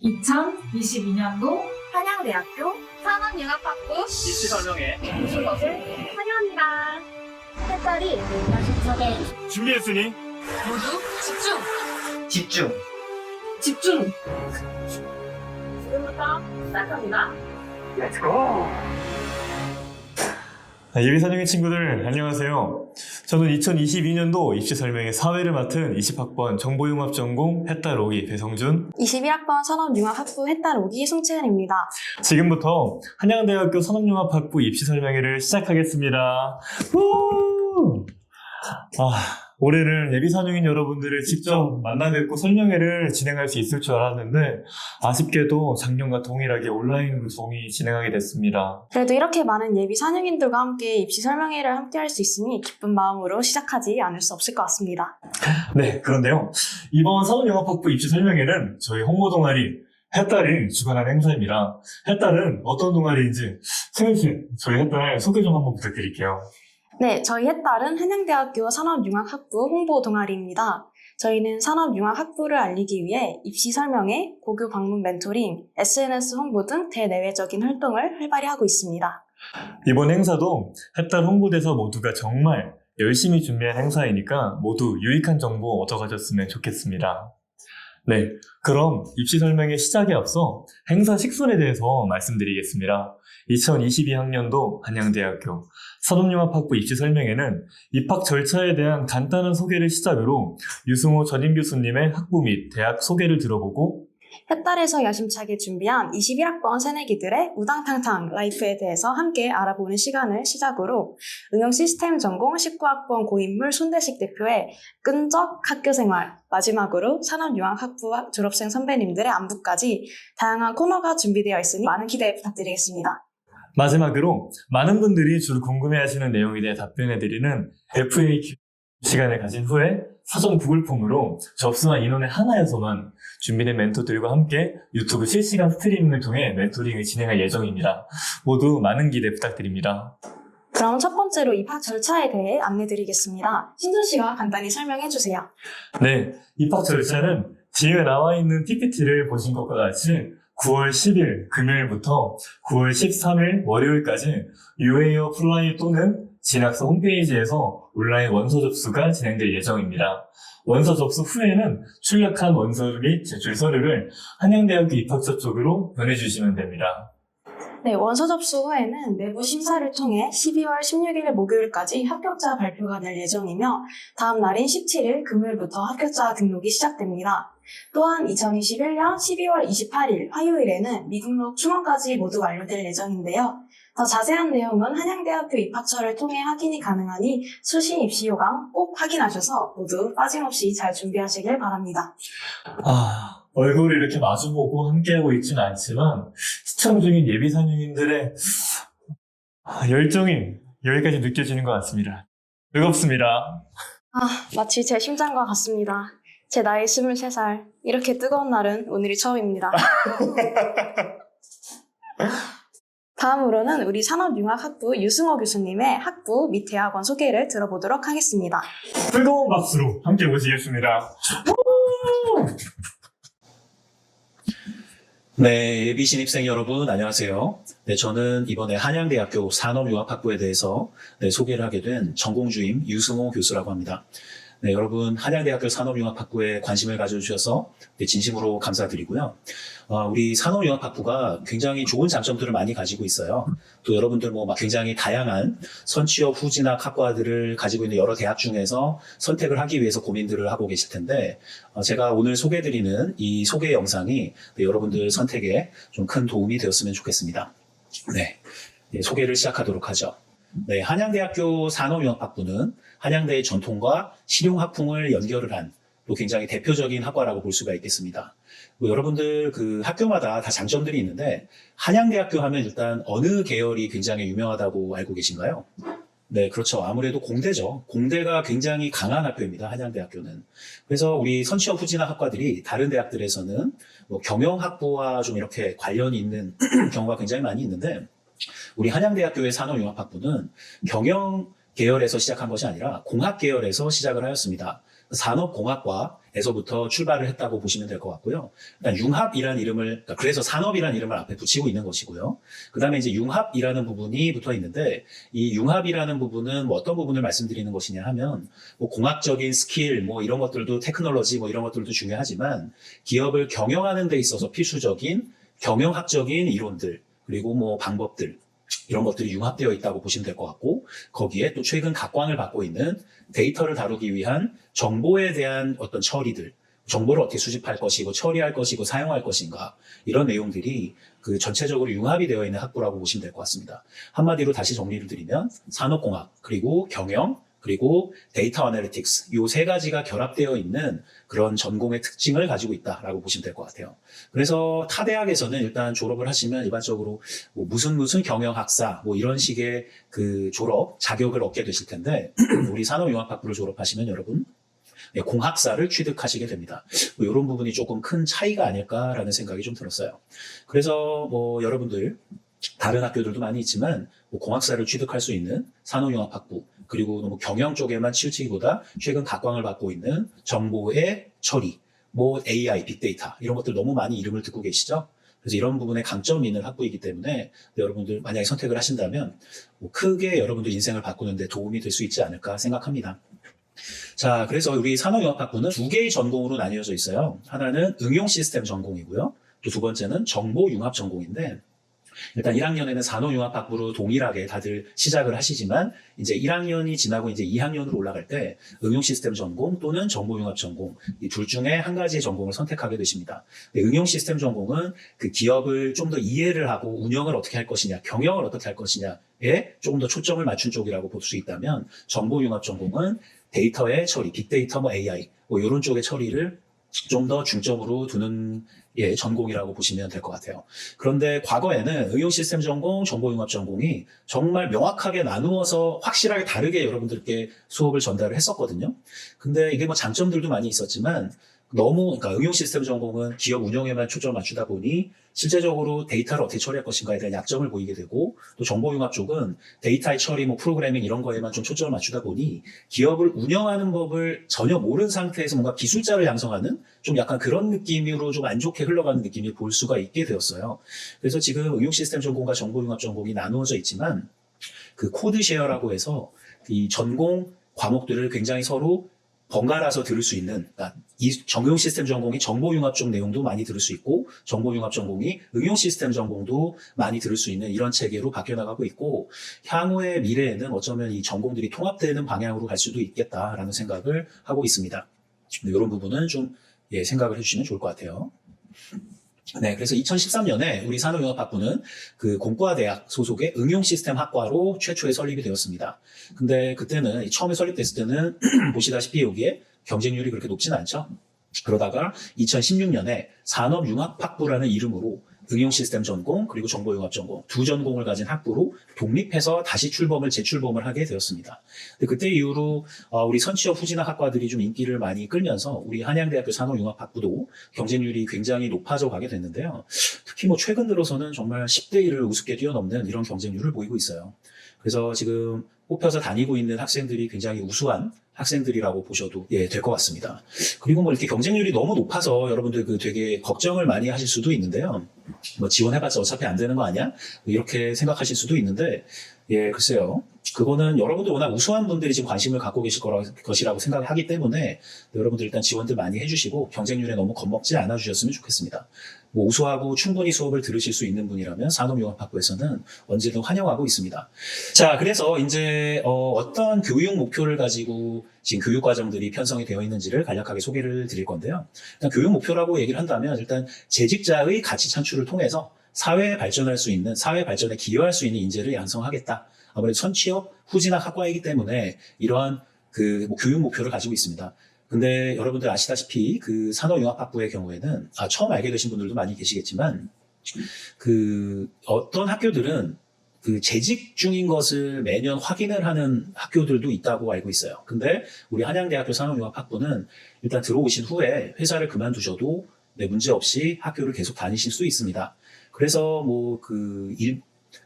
2022년도 한양대학교 산업융합학부 입시 설명회 오신 것을 환영합니다. 해달이 소개 준비했으니 모두 집중! 집중! 집중! 지금부터 시작합니다. 렛츠고! 예비선영의 친구들 안녕하세요. 저는 2022년도 입시 설명회 사회를 맡은 20학번 정보융합 전공 해따로기 배성준. 21학번 산업융합학부 해따로기 송채은입니다. 지금부터 한양대학교 산업융합학부 입시 설명회를 시작하겠습니다. 우! 올해는 예비선영인 여러분들을 직접 만나 뵙고 설명회를 진행할 수 있을 줄 알았는데 아쉽게도 작년과 동일하게 온라인으로 진행하게 됐습니다. 그래도 이렇게 많은 예비 산영인들과 함께 입시 설명회를 함께 할 수 있으니 기쁜 마음으로 시작하지 않을 수 없을 것 같습니다. 네, 그런데요. 이번 산업융합학부 입시 설명회는 저희 홍보동아리 해딸이 주관하는 행사입니다. 해딸은 어떤 동아리인지 채은씨, 저희 해딸 소개 좀 한번 부탁드릴게요. 네, 저희 해딸은 한양대학교 산업융합학부 홍보 동아리입니다. 저희는 산업융합학부를 알리기 위해 입시 설명회, 고교 방문 멘토링, SNS 홍보 등 대내외적인 활동을 활발히 하고 있습니다. 이번 행사도 해딸 홍보대사 모두가 정말 열심히 준비한 행사이니까 모두 유익한 정보 얻어가셨으면 좋겠습니다. 네, 그럼 입시 설명회 시작에 앞서 행사 식순에 대해서 말씀드리겠습니다. 2022학년도 한양대학교 산업융합학부 입시 설명회는 입학 절차에 대한 간단한 소개를 시작으로 유승호 전임 교수님의 학부 및 대학 소개를 들어보고 해딸에서 야심차게 준비한 21학번 새내기들의 우당탕탕 라이프에 대해서 함께 알아보는 시간을 시작으로 응용 시스템 전공 19학번 고인물 손대식 대표의 끈적 학교생활, 마지막으로 산업융합학부 졸업생 선배님들의 안부까지 다양한 코너가 준비되어 있으니 많은 기대 부탁드리겠습니다. 마지막으로 많은 분들이 주로 궁금해하시는 내용에 대해 답변해드리는 FAQ 시간을 가진 후에 사전 구글 폼으로 접수한 인원의 하나여서만 준비된 멘토들과 함께 유튜브 실시간 스트리밍을 통해 멘토링을 진행할 예정입니다. 모두 많은 기대 부탁드립니다. 그럼 첫 번째로 입학 절차에 대해 안내드리겠습니다. 신준 씨가 간단히 설명해 주세요. 네, 입학 절차는 뒤에 나와 있는 PPT를 보신 것과 같이 9월 10일 금요일부터 9월 13일 월요일까지 유에이어 플라이 또는 진학서 홈페이지에서 온라인 원서 접수가 진행될 예정입니다. 원서 접수 후에는 출력한 원서 및 제출 서류를 한양대학교 입학처 쪽으로 보내주시면 됩니다. 네, 원서 접수 후에는 내부 심사를 통해 12월 16일 목요일까지 합격자 발표가 될 예정이며 다음 날인 17일 금요일부터 합격자 등록이 시작됩니다. 또한 2021년 12월 28일 화요일에는 미등록 충원까지 모두 완료될 예정인데요. 더 자세한 내용은 한양대학교 입학처를 통해 확인이 가능하니 수시 입시 요강 꼭 확인하셔서 모두 빠짐없이 잘 준비하시길 바랍니다. 얼굴을 이렇게 마주보고 함께하고 있지는 않지만 시청 중인 예비선영인들의 열정이 여기까지 느껴지는 것 같습니다. 뜨겁습니다. 마치 제 심장과 같습니다. 제 나이 23살. 이렇게 뜨거운 날은 오늘이 처음입니다. 다음으로는 우리 산업융합학부 유승호 교수님의 학부 및 대학원 소개를 들어보도록 하겠습니다. 뜨거운 박수로 함께 모시겠습니다. 네, 예비 신입생 여러분 안녕하세요. 네, 저는 이번에 한양대학교 산업융합학부에 대해서 소개를 하게 된 전공주임 유승호 교수라고 합니다. 네, 여러분 한양대학교 산업융합학부에 관심을 가져주셔서 진심으로 감사드리고요. 우리 산업융합학부가 굉장히 좋은 장점들을 많이 가지고 있어요. 또 여러분들 굉장히 다양한 선취업 후진학 학과들을 가지고 있는 여러 대학 중에서 선택을 하기 위해서 고민들을 하고 계실 텐데 제가 오늘 소개해드리는 이 소개 영상이 여러분들 선택에 좀 큰 도움이 되었으면 좋겠습니다. 네, 소개를 시작하도록 하죠. 네, 한양대학교 산업융합학부는 한양대의 전통과 실용학풍을 연결을 한 또 굉장히 대표적인 학과라고 볼 수가 있겠습니다. 여러분들 그 학교마다 다 장점들이 있는데 한양대학교 하면 일단 어느 계열이 굉장히 유명하다고 알고 계신가요? 네, 그렇죠. 아무래도 공대죠. 공대가 굉장히 강한 학교입니다. 한양대학교는. 그래서 우리 선취업 후진학 학과들이 다른 대학들에서는 경영학부와 좀 이렇게 관련이 있는 경우가 굉장히 많이 있는데 우리 한양대학교의 산업융합학부는 경영 계열에서 시작한 것이 아니라 공학 계열에서 시작을 하였습니다. 산업공학과에서부터 출발을 했다고 보시면 될 것 같고요. 일단 융합이라는 이름을, 그러니까 그래서 산업이라는 이름을 앞에 붙이고 있는 것이고요. 그 다음에 이제 융합이라는 부분이 붙어 있는데, 이 융합이라는 부분은 뭐 어떤 부분을 말씀드리는 것이냐 하면, 뭐 공학적인 스킬, 뭐 이런 것들도 테크놀로지, 뭐 이런 것들도 중요하지만, 기업을 경영하는 데 있어서 필수적인 경영학적인 이론들, 그리고 뭐 방법들, 이런 것들이 융합되어 있다고 보시면 될 것 같고, 거기에 또 최근 각광을 받고 있는 데이터를 다루기 위한 정보에 대한 어떤 처리들, 정보를 어떻게 수집할 것이고 처리할 것이고 사용할 것인가, 이런 내용들이 그 전체적으로 융합이 되어 있는 학부라고 보시면 될 것 같습니다. 한마디로 다시 정리를 드리면 산업공학, 그리고 경영, 그리고 데이터 애널리틱스, 요 세 가지가 결합되어 있는 그런 전공의 특징을 가지고 있다라고 보시면 될 것 같아요. 그래서 타 대학에서는 일단 졸업을 하시면 일반적으로 뭐 무슨 경영학사 뭐 이런 식의 그 졸업 자격을 얻게 되실 텐데, 우리 산업융합학부를 졸업하시면 여러분 공학사를 취득하시게 됩니다. 뭐 이런 부분이 조금 큰 차이가 아닐까라는 생각이 좀 들었어요. 그래서 뭐 여러분들 다른 학교들도 많이 있지만 뭐 공학사를 취득할 수 있는 산업융합학부, 그리고 너무 경영 쪽에만 치우치기보다 최근 각광을 받고 있는 정보의 처리, 뭐 AI, 빅데이터 이런 것들 너무 많이 이름을 듣고 계시죠? 그래서 이런 부분에 강점이 있는 학부이기 때문에 여러분들 만약에 선택을 하신다면 뭐 크게 여러분들 인생을 바꾸는 데 도움이 될 수 있지 않을까 생각합니다. 자, 그래서 우리 산업융합학부는 두 개의 전공으로 나뉘어져 있어요. 하나는 응용시스템 전공이고요. 또 두 번째는 정보융합 전공인데, 일단 1학년에는 산업융합학부로 동일하게 다들 시작을 하시지만, 이제 1학년이 지나고 이제 2학년으로 올라갈 때 응용시스템 전공 또는 정보융합 전공, 이 둘 중에 한 가지의 전공을 선택하게 되십니다. 응용시스템 전공은 그 기업을 좀 더 이해를 하고 운영을 어떻게 할 것이냐, 경영을 어떻게 할 것이냐에 조금 더 초점을 맞춘 쪽이라고 볼 수 있다면, 정보융합 전공은 데이터의 처리, 빅데이터, 뭐 AI, 뭐 이런 쪽의 처리를 좀 더 중점으로 두는 전공이라고 보시면 될 것 같아요. 그런데 과거에는 응용시스템 전공, 정보융합 전공이 정말 명확하게 나누어서 확실하게 다르게 여러분들께 수업을 전달을 했었거든요. 근데 이게 뭐 장점들도 많이 있었지만, 그러니까 응용시스템 전공은 기업 운영에만 초점을 맞추다 보니 실제적으로 데이터를 어떻게 처리할 것인가에 대한 약점을 보이게 되고, 또 정보융합 쪽은 데이터의 처리, 뭐 프로그래밍 이런 거에만 좀 초점을 맞추다 보니 기업을 운영하는 법을 전혀 모르는 상태에서 뭔가 기술자를 양성하는 좀 약간 그런 느낌으로 좀 안 좋게 흘러가는 느낌이 볼 수가 있게 되었어요. 그래서 지금 응용시스템 전공과 정보융합 전공이 나누어져 있지만, 그 코드 쉐어라고 해서 이 전공 과목들을 굉장히 서로 번갈아서 들을 수 있는, 그러니까 이 정용시스템 전공이 정보융합 쪽 내용도 많이 들을 수 있고, 정보융합 전공이 응용시스템 전공도 많이 들을 수 있는 이런 체계로 바뀌어나가고 있고, 향후의 미래에는 어쩌면 이 전공들이 통합되는 방향으로 갈 수도 있겠다라는 생각을 하고 있습니다. 이런 부분은 좀 생각을 해주시면 좋을 것 같아요. 네, 그래서 2013년에 우리 산업융합학부는 그 공과대학 소속의 응용시스템학과로 최초에 설립이 되었습니다. 근데 그때는 처음에 설립됐을 때는 보시다시피 여기에 경쟁률이 그렇게 높지는 않죠. 그러다가 2016년에 산업융합학부라는 이름으로 응용시스템 전공 그리고 정보융합 전공 두 전공을 가진 학부로 독립해서 다시 재출범을 하게 되었습니다. 근데 그때 이후로 우리 선취업 후진학 학과들이 좀 인기를 많이 끌면서 우리 한양대학교 산업융합학부도 경쟁률이 굉장히 높아져 가게 됐는데요. 특히 뭐 최근 들어서는 정말 10대 1을 우습게 뛰어넘는 이런 경쟁률을 보이고 있어요. 그래서 지금 뽑혀서 다니고 있는 학생들이 굉장히 우수한 학생들이라고 보셔도 될 것 같습니다. 그리고 뭐 이렇게 경쟁률이 너무 높아서 여러분들 되게 걱정을 많이 하실 수도 있는데요. 뭐 지원해봤자 어차피 안 되는 거 아니야? 이렇게 생각하실 수도 있는데, 글쎄요. 그거는 여러분들 워낙 우수한 분들이 지금 관심을 갖고 계실 것이라고 생각하기 때문에 여러분들 일단 지원들 많이 해주시고 경쟁률에 너무 겁먹지 않아 주셨으면 좋겠습니다. 뭐 우수하고 충분히 수업을 들으실 수 있는 분이라면 산업융합학부에서는 언제든 환영하고 있습니다. 자, 그래서 이제 어떤 교육 목표를 가지고 지금 교육 과정들이 편성이 되어 있는지를 간략하게 소개를 드릴 건데요. 일단 교육 목표라고 얘기를 한다면 일단 재직자의 가치 창출을 통해서 사회 발전할 수 있는, 사회 발전에 기여할 수 있는 인재를 양성하겠다. 아무래도 선취업 후진학 학과이기 때문에 이러한 뭐 교육 목표를 가지고 있습니다. 근데 여러분들 아시다시피 그 산업융합학부의 경우에는 처음 알게 되신 분들도 많이 계시겠지만, 그 어떤 학교들은 그 재직 중인 것을 매년 확인을 하는 학교들도 있다고 알고 있어요. 근데 우리 한양대학교 산업융합학부는 일단 들어오신 후에 회사를 그만두셔도 문제 없이 학교를 계속 다니실 수 있습니다. 그래서 뭐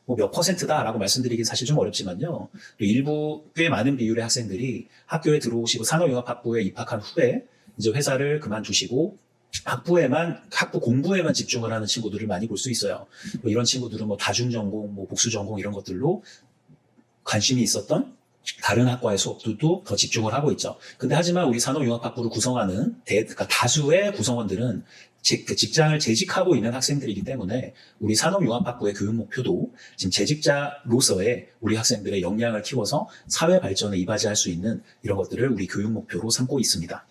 뭐 몇 %다라고 말씀드리긴 사실 좀 어렵지만요. 또 일부 꽤 많은 비율의 학생들이 학교에 들어오시고 산업융합학부에 입학한 후에 이제 회사를 그만두시고 학부 공부에만 집중을 하는 친구들을 많이 볼 수 있어요. 뭐 이런 친구들은 뭐 다중전공, 뭐 복수전공 이런 것들로 관심이 있었던 다른 학과의 수업들도 더 집중을 하고 있죠. 근데 하지만 우리 산업융합학부를 구성하는 그러니까 다수의 구성원들은 그 직장을 재직하고 있는 학생들이기 때문에 우리 산업융합학부의 교육 목표도 지금 재직자로서의 우리 학생들의 역량을 키워서 사회 발전에 이바지할 수 있는 이런 것들을 우리 교육 목표로 삼고 있습니다.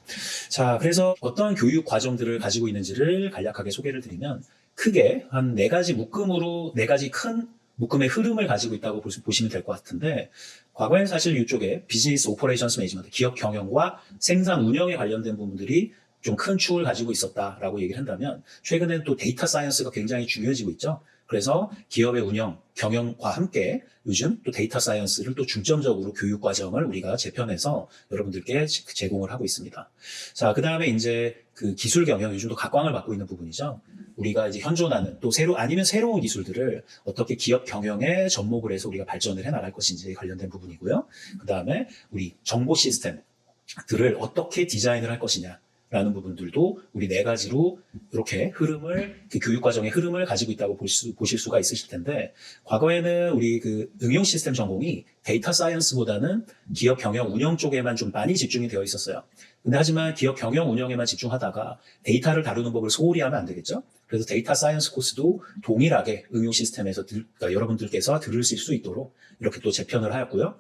자, 그래서 어떤 교육 과정들을 가지고 있는지를 간략하게 소개를 드리면 크게 한 4가지 묶음으로 4가지 큰 묶음의 흐름을 가지고 있다고 보시면 될 것 같은데 과거엔 사실 이쪽에 비즈니스 오퍼레이션스 매니지먼트, 기업 경영과 생산 운영에 관련된 부분들이 좀 큰 축을 가지고 있었다라고 얘기를 한다면 최근엔 또 데이터 사이언스가 굉장히 중요해지고 있죠. 그래서 기업의 운영, 경영과 함께 요즘 또 데이터 사이언스를 또 중점적으로 교육 과정을 우리가 재편해서 여러분들께 제공을 하고 있습니다. 자, 그 다음에 이제 그 기술 경영, 요즘도 각광을 받고 있는 부분이죠. 우리가 이제 현존하는 또 아니면 새로운 기술들을 어떻게 기업 경영에 접목을 해서 우리가 발전을 해 나갈 것인지에 관련된 부분이고요. 그 다음에 우리 정보 시스템들을 어떻게 디자인을 할 것이냐. 라는 부분들도 우리 4가지로 이렇게 흐름을, 그 교육과정의 흐름을 가지고 있다고 보실 수가 있으실 텐데, 과거에는 우리 그 응용 시스템 전공이 데이터 사이언스보다는 기업 경영 운영 쪽에만 좀 많이 집중이 되어 있었어요. 근데 하지만 기업 경영 운영에만 집중하다가 데이터를 다루는 법을 소홀히 하면 안 되겠죠? 그래서 데이터 사이언스 코스도 동일하게 응용 시스템에서 그러니까 여러분들께서 들으실 수 있도록 이렇게 또 재편을 하였고요.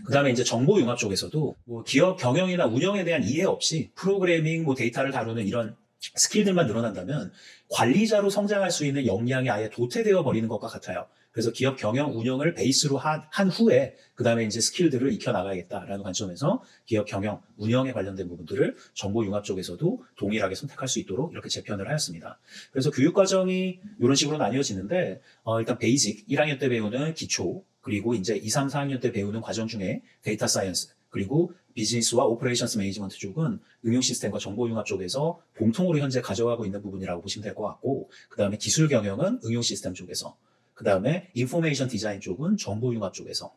그 다음에 이제 정보융합 쪽에서도 뭐 기업 경영이나 운영에 대한 이해 없이 프로그래밍, 뭐 데이터를 다루는 이런 스킬들만 늘어난다면 관리자로 성장할 수 있는 역량이 아예 도태되어 버리는 것과 같아요. 그래서 기업 경영 운영을 베이스로 한 후에 그 다음에 이제 스킬들을 익혀나가야겠다라는 관점에서 기업 경영 운영에 관련된 부분들을 정보융합 쪽에서도 동일하게 선택할 수 있도록 이렇게 재편을 하였습니다. 그래서 교육과정이 이런 식으로 나뉘어지는데 일단 베이직 1학년 때 배우는 기초, 그리고 이제 2, 3, 4학년 때 배우는 과정 중에 데이터 사이언스, 그리고 비즈니스와 오퍼레이션스 매니지먼트 쪽은 응용 시스템과 정보융합 쪽에서 공통으로 현재 가져가고 있는 부분이라고 보시면 될 것 같고, 그 다음에 기술 경영은 응용 시스템 쪽에서, 그 다음에 인포메이션 디자인 쪽은 정보융합 쪽에서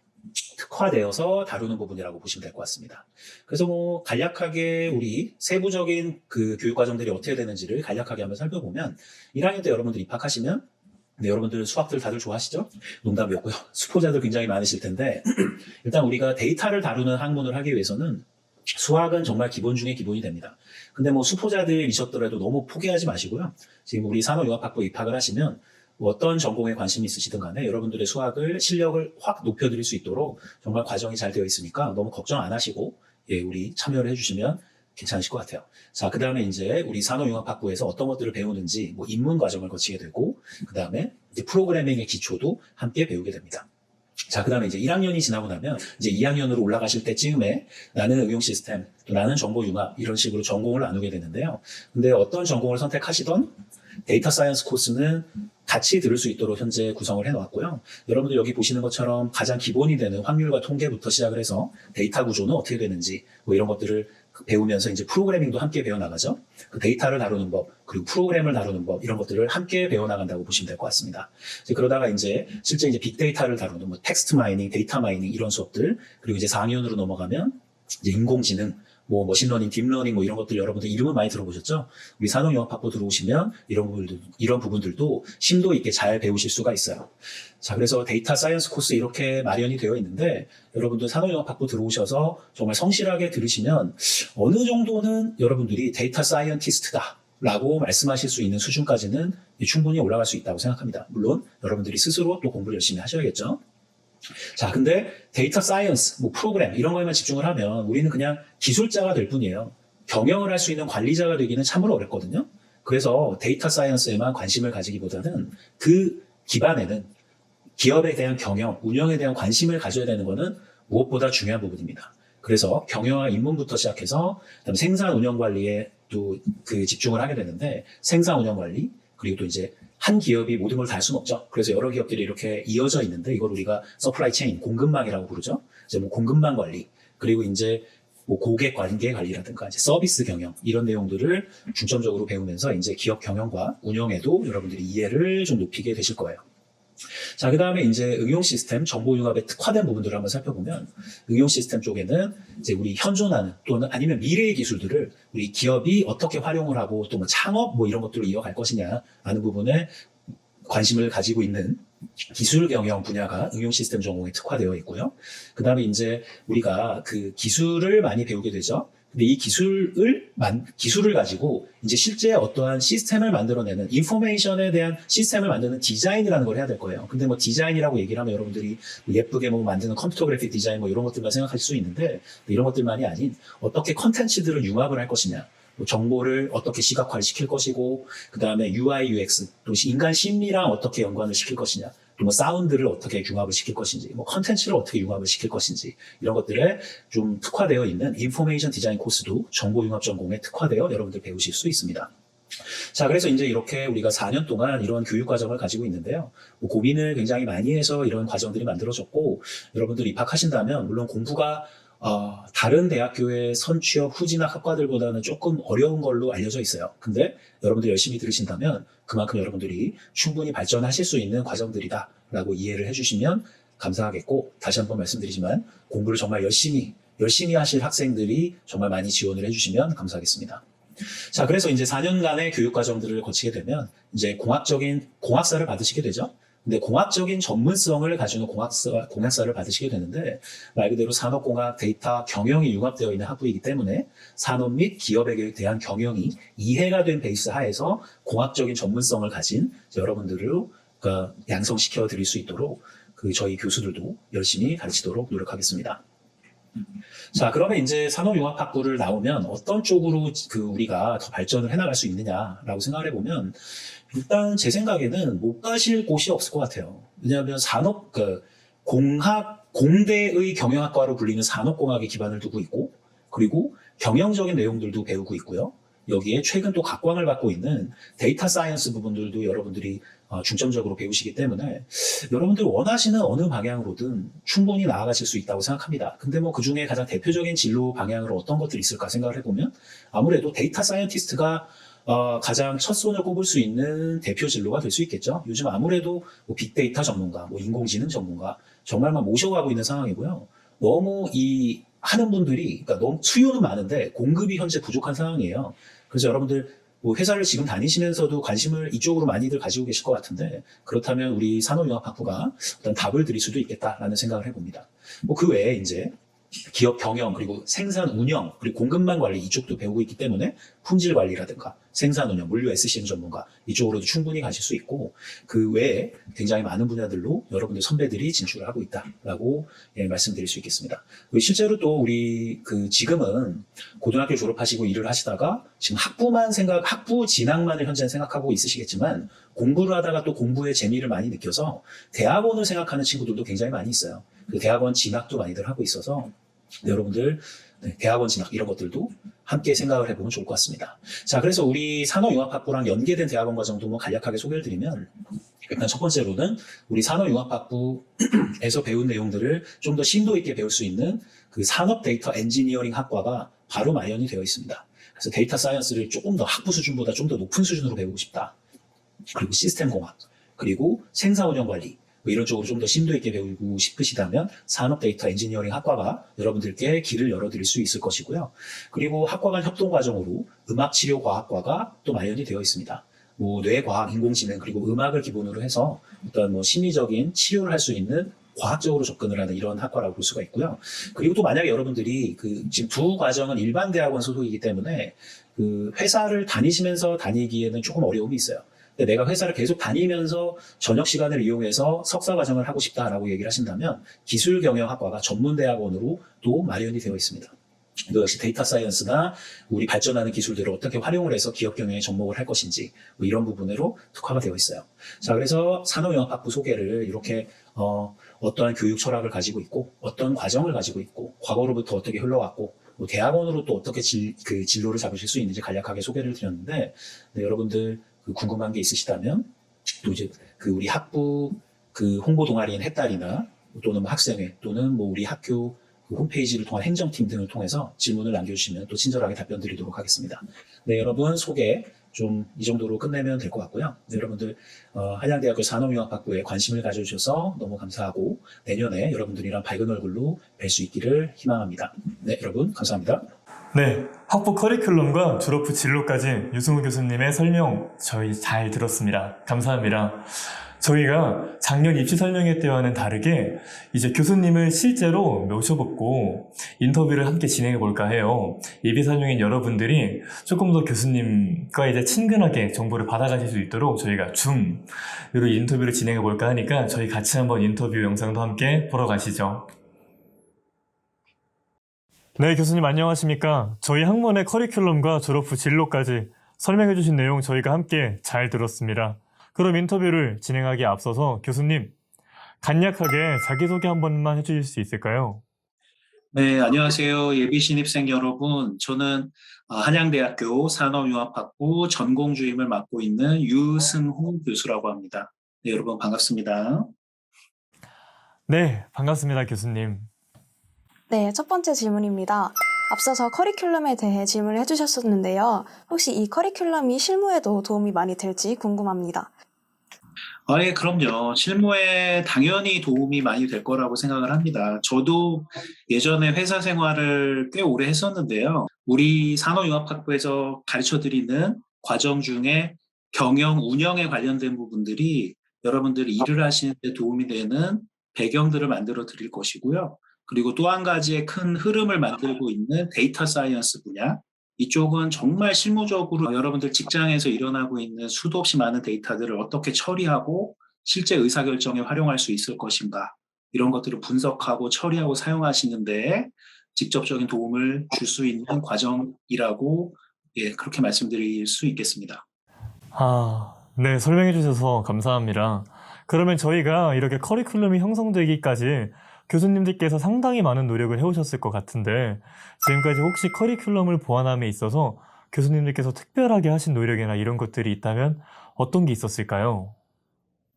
특화되어서 다루는 부분이라고 보시면 될 것 같습니다. 그래서 뭐 간략하게 우리 세부적인 그 교육 과정들이 어떻게 되는지를 간략하게 한번 살펴보면 1학년 때 여러분들 입학하시면 네, 여러분들 수학들 다들 좋아하시죠? 농담이었고요. 수포자들 굉장히 많으실 텐데 일단 우리가 데이터를 다루는 학문을 하기 위해서는 수학은 정말 기본 중에 기본이 됩니다. 근데 뭐 수포자들이셨더라도 너무 포기하지 마시고요. 지금 우리 산업융합학부 입학을 하시면 뭐 어떤 전공에 관심이 있으시든 간에 여러분들의 수학을 실력을 확 높여드릴 수 있도록 정말 과정이 잘 되어 있으니까 너무 걱정 안 하시고 예, 우리 참여를 해주시면 괜찮으실 것 같아요. 자, 그 다음에 이제 우리 산업융합학부에서 어떤 것들을 배우는지 뭐 입문 과정을 거치게 되고, 그 다음에 이제 프로그래밍의 기초도 함께 배우게 됩니다. 자, 그 다음에 이제 1학년이 지나고 나면 이제 2학년으로 올라가실 때쯤에 나는 응용 시스템, 또 나는 정보융합 이런 식으로 전공을 나누게 되는데요. 근데 어떤 전공을 선택하시던 데이터 사이언스 코스는 같이 들을 수 있도록 현재 구성을 해놓았고요. 여러분들 여기 보시는 것처럼 가장 기본이 되는 확률과 통계부터 시작을 해서 데이터 구조는 어떻게 되는지 뭐 이런 것들을 배우면서 이제 프로그래밍도 함께 배워나가죠. 그 데이터를 다루는 법, 그리고 프로그램을 다루는 법, 이런 것들을 함께 배워나간다고 보시면 될 것 같습니다. 이제 그러다가 이제 실제 이제 빅데이터를 다루는 뭐 텍스트 마이닝, 데이터 마이닝 이런 수업들, 그리고 이제 4학년으로 넘어가면 이제 인공지능, 뭐 머신러닝, 딥러닝 뭐 이런 것들 여러분들 이름은 많이 들어보셨죠? 우리 산업융합학부 들어오시면 이런 부분들도 심도 있게 잘 배우실 수가 있어요. 자, 그래서 데이터 사이언스 코스 이렇게 마련이 되어 있는데 여러분들 산업융합학부 들어오셔서 정말 성실하게 들으시면 어느 정도는 여러분들이 데이터 사이언티스트다 라고 말씀하실 수 있는 수준까지는 충분히 올라갈 수 있다고 생각합니다. 물론 여러분들이 스스로 또 공부를 열심히 하셔야겠죠. 자, 근데 데이터 사이언스, 뭐 프로그램 이런 거에만 집중을 하면 우리는 그냥 기술자가 될 뿐이에요. 경영을 할 수 있는 관리자가 되기는 참으로 어렵거든요. 그래서 데이터 사이언스에만 관심을 가지기보다는 그 기반에는 기업에 대한 경영, 운영에 대한 관심을 가져야 되는 것은 무엇보다 중요한 부분입니다. 그래서 경영학 입문부터 시작해서 그다음에 생산 운영 관리에 또 그 집중을 하게 되는데 생산 운영 관리 그리고 또 이제 한 기업이 모든 걸 다 할 수는 없죠. 그래서 여러 기업들이 이렇게 이어져 있는데 이걸 우리가 서플라이 체인, 공급망이라고 부르죠. 이제 뭐 공급망 관리, 그리고 이제 뭐 고객 관계 관리라든가 이제 서비스 경영 이런 내용들을 중점적으로 배우면서 이제 기업 경영과 운영에도 여러분들이 이해를 좀 높이게 되실 거예요. 자, 그 다음에 이제 응용 시스템, 정보 융합에 특화된 부분들을 한번 살펴보면, 응용 시스템 쪽에는 이제 우리 현존하는 또는 아니면 미래의 기술들을 우리 기업이 어떻게 활용을 하고 또 뭐 창업 뭐 이런 것들을 이어갈 것이냐 하는 부분에 관심을 가지고 있는 기술 경영 분야가 응용 시스템 전공에 특화되어 있고요. 그 다음에 이제 우리가 그 기술을 많이 배우게 되죠. 근데 이 기술을 가지고 이제 실제 어떠한 시스템을 만들어내는 인포메이션에 대한 시스템을 만드는 디자인이라는 걸 해야 될 거예요. 근데 뭐 디자인이라고 얘기를 하면 여러분들이 예쁘게 뭐 만드는 컴퓨터 그래픽 디자인 뭐 이런 것들만 생각할 수 있는데 이런 것들만이 아닌 어떻게 컨텐츠들을 융합을 할 것이냐. 뭐 정보를 어떻게 시각화를 시킬 것이고, 그 다음에 UI, UX, 또 인간 심리랑 어떻게 연관을 시킬 것이냐, 또 뭐 사운드를 어떻게 융합을 시킬 것인지, 뭐 컨텐츠를 어떻게 융합을 시킬 것인지, 이런 것들에 좀 특화되어 있는 인포메이션 디자인 코스도 정보 융합 전공에 특화되어 여러분들 배우실 수 있습니다. 자, 그래서 이제 이렇게 우리가 4년 동안 이런 교육 과정을 가지고 있는데요. 뭐 고민을 굉장히 많이 해서 이런 과정들이 만들어졌고, 여러분들 입학하신다면, 물론 공부가 다른 대학교의 선취업 후진학 학과들보다는 조금 어려운 걸로 알려져 있어요. 근데 여러분들 열심히 들으신다면 그만큼 여러분들이 충분히 발전하실 수 있는 과정들이다 라고 이해를 해주시면 감사하겠고, 다시 한번 말씀드리지만 공부를 정말 열심히 하실 학생들이 정말 많이 지원을 해주시면 감사하겠습니다. 자, 그래서 이제 4년간의 교육 과정들을 거치게 되면 이제 공학사를 받으시게 되죠. 근데 공학적인 전문성을 가지는 공학사를 받으시게 되는데, 말 그대로 산업공학, 데이터, 경영이 융합되어 있는 학부이기 때문에 산업 및 기업에 대한 경영이 이해가 된 베이스 하에서 공학적인 전문성을 가진 여러분들을 양성시켜 드릴 수 있도록 저희 교수들도 열심히 가르치도록 노력하겠습니다. 자, 그러면 이제 산업융합학부를 나오면 어떤 쪽으로 우리가 더 발전을 해나갈 수 있느냐라고 생각을 해보면, 일단 제 생각에는 못 가실 곳이 없을 것 같아요. 왜냐하면 공대의 경영학과로 불리는 산업공학에 기반을 두고 있고, 그리고 경영적인 내용들도 배우고 있고요. 여기에 최근 또 각광을 받고 있는 데이터 사이언스 부분들도 여러분들이 중점적으로 배우시기 때문에 여러분들 원하시는 어느 방향으로든 충분히 나아가실 수 있다고 생각합니다. 근데 뭐 그중에 가장 대표적인 진로 방향으로 어떤 것들이 있을까 생각을 해보면, 아무래도 데이터 사이언티스트가 가장 첫 손을 꼽을 수 있는 대표 진로가 될 수 있겠죠. 요즘 아무래도 뭐 빅데이터 전문가, 뭐 인공지능 전문가 정말만 모셔가고 있는 상황이고요. 너무 하는 분들이, 그러니까 너무 수요는 많은데 공급이 현재 부족한 상황이에요. 그래서 여러분들 뭐 회사를 지금 다니시면서도 관심을 이쪽으로 많이들 가지고 계실 것 같은데, 그렇다면 우리 산업융합학부가 어떤 답을 드릴 수도 있겠다라는 생각을 해봅니다. 뭐 그 외에 이제 기업 경영, 그리고 생산 운영, 그리고 공급망 관리 이쪽도 배우고 있기 때문에 품질 관리라든가 생산 운영, 물류 SCM 전문가 이쪽으로도 충분히 가실 수 있고, 그 외에 굉장히 많은 분야들로 여러분들 선배들이 진출을 하고 있다라고 말씀드릴 수 있겠습니다. 실제로 또 우리 지금은 고등학교 졸업하시고 일을 하시다가 지금 학부 진학만을 현재는 생각하고 있으시겠지만, 공부를 하다가 또 공부의 재미를 많이 느껴서 대학원을 생각하는 친구들도 굉장히 많이 있어요. 그 대학원 진학도 많이들 하고 있어서 여러분들 대학원 진학 이런 것들도 함께 생각을 해보면 좋을 것 같습니다. 자, 그래서 우리 산업융합학부랑 연계된 대학원 과정도 뭐 간략하게 소개를 드리면, 일단 첫 번째로는 우리 산업융합학부에서 배운 내용들을 좀 더 심도 있게 배울 수 있는 그 산업 데이터 엔지니어링 학과가 바로 마련이 되어 있습니다. 그래서 데이터 사이언스를 조금 더 학부 수준보다 좀 더 높은 수준으로 배우고 싶다. 그리고 시스템 공학, 그리고 생산 운영 관리, 이런 쪽으로 좀 더 심도 있게 배우고 싶으시다면 산업 데이터 엔지니어링 학과가 여러분들께 길을 열어드릴 수 있을 것이고요. 그리고 학과 간 협동 과정으로 음악치료과학과가 또 마련이 되어 있습니다. 뭐 뇌과학, 인공지능, 그리고 음악을 기본으로 해서 어떤 뭐 심리적인 치료를 할 수 있는 과학적으로 접근을 하는 이런 학과라고 볼 수가 있고요. 그리고 또 만약에 여러분들이 지금 두 과정은 일반 대학원 소속이기 때문에 회사를 다니시면서 다니기에는 조금 어려움이 있어요. 근데 내가 회사를 계속 다니면서 저녁 시간을 이용해서 석사 과정을 하고 싶다라고 얘기를 하신다면 기술경영학과가 전문대학원으로 또 마련이 되어 있습니다. 또 역시 데이터 사이언스나 우리 발전하는 기술들을 어떻게 활용을 해서 기업 경영에 접목을 할 것인지 뭐 이런 부분으로 특화가 되어 있어요. 자, 그래서 산업융합학부 소개를 이렇게 어떠한 교육 철학을 가지고 있고, 어떤 과정을 가지고 있고, 과거로부터 어떻게 흘러왔고, 뭐 대학원으로 또 어떻게 진로를 잡으실 수 있는지 간략하게 소개를 드렸는데, 여러분들 궁금한 게 있으시다면 또 이제 우리 학부 홍보 동아리인 햇달이나 또는 학생회 또는 뭐 우리 학교 홈페이지를 통한 행정팀 등을 통해서 질문을 남겨주시면 또 친절하게 답변 드리도록 하겠습니다. 네, 여러분 소개 좀 이 정도로 끝내면 될 것 같고요. 네, 여러분들 한양대학교 산업융합학부에 관심을 가져주셔서 너무 감사하고 내년에 여러분들이랑 밝은 얼굴로 뵐 수 있기를 희망합니다. 네, 여러분 감사합니다. 네, 학부 커리큘럼과 졸업 후 진로까지 유승우 교수님의 설명 저희 잘 들었습니다. 감사합니다. 저희가 작년 입시 설명회 때와는 다르게 이제 교수님을 실제로 모셔보고 인터뷰를 함께 진행해 볼까 해요. 예비 설명인 여러분들이 조금 더 교수님과 이제 친근하게 정보를 받아가실 수 있도록 저희가 줌으로 인터뷰를 진행해 볼까 하니까 저희 같이 한번 인터뷰 영상도 함께 보러 가시죠. 네, 교수님 안녕하십니까? 저희 학문의 커리큘럼과 졸업 후 진로까지 설명해 주신 내용 저희가 함께 잘 들었습니다. 그럼 인터뷰를 진행하기에 앞서서 교수님, 간략하게 자기소개 한 번만 해주실 수 있을까요? 네, 안녕하세요. 예비 신입생 여러분. 저는 한양대학교 산업융합학부 전공주임을 맡고 있는 유승호 교수라고 합니다. 네, 여러분 반갑습니다. 네, 반갑습니다, 교수님. 네, 첫 번째 질문입니다. 앞서서 커리큘럼에 대해 질문을 해주셨었는데요. 혹시 이 커리큘럼이 실무에도 도움이 많이 될지 궁금합니다. 예, 그럼요. 실무에 당연히 도움이 많이 될 거라고 생각을 합니다. 저도 예전에 회사 생활을 꽤 오래 했었는데요. 우리 산업융합학부에서 가르쳐드리는 과정 중에 경영, 운영에 관련된 부분들이 여러분들이 일을 하시는 데 도움이 되는 배경들을 만들어 드릴 것이고요. 그리고 또 한 가지의 큰 흐름을 만들고 있는 데이터 사이언스 분야, 이쪽은 정말 실무적으로 여러분들 직장에서 일어나고 있는 수도 없이 많은 데이터들을 어떻게 처리하고 실제 의사결정에 활용할 수 있을 것인가, 이런 것들을 분석하고 처리하고 사용하시는 데 직접적인 도움을 줄 수 있는 과정이라고 그렇게 말씀드릴 수 있겠습니다. 네, 설명해 주셔서 감사합니다. 그러면 저희가 이렇게 커리큘럼이 형성되기까지 교수님들께서 상당히 많은 노력을 해오셨을 것 같은데 지금까지 혹시 커리큘럼을 보완함에 있어서 교수님들께서 특별하게 하신 노력이나 이런 것들이 있다면 어떤 게 있었을까요?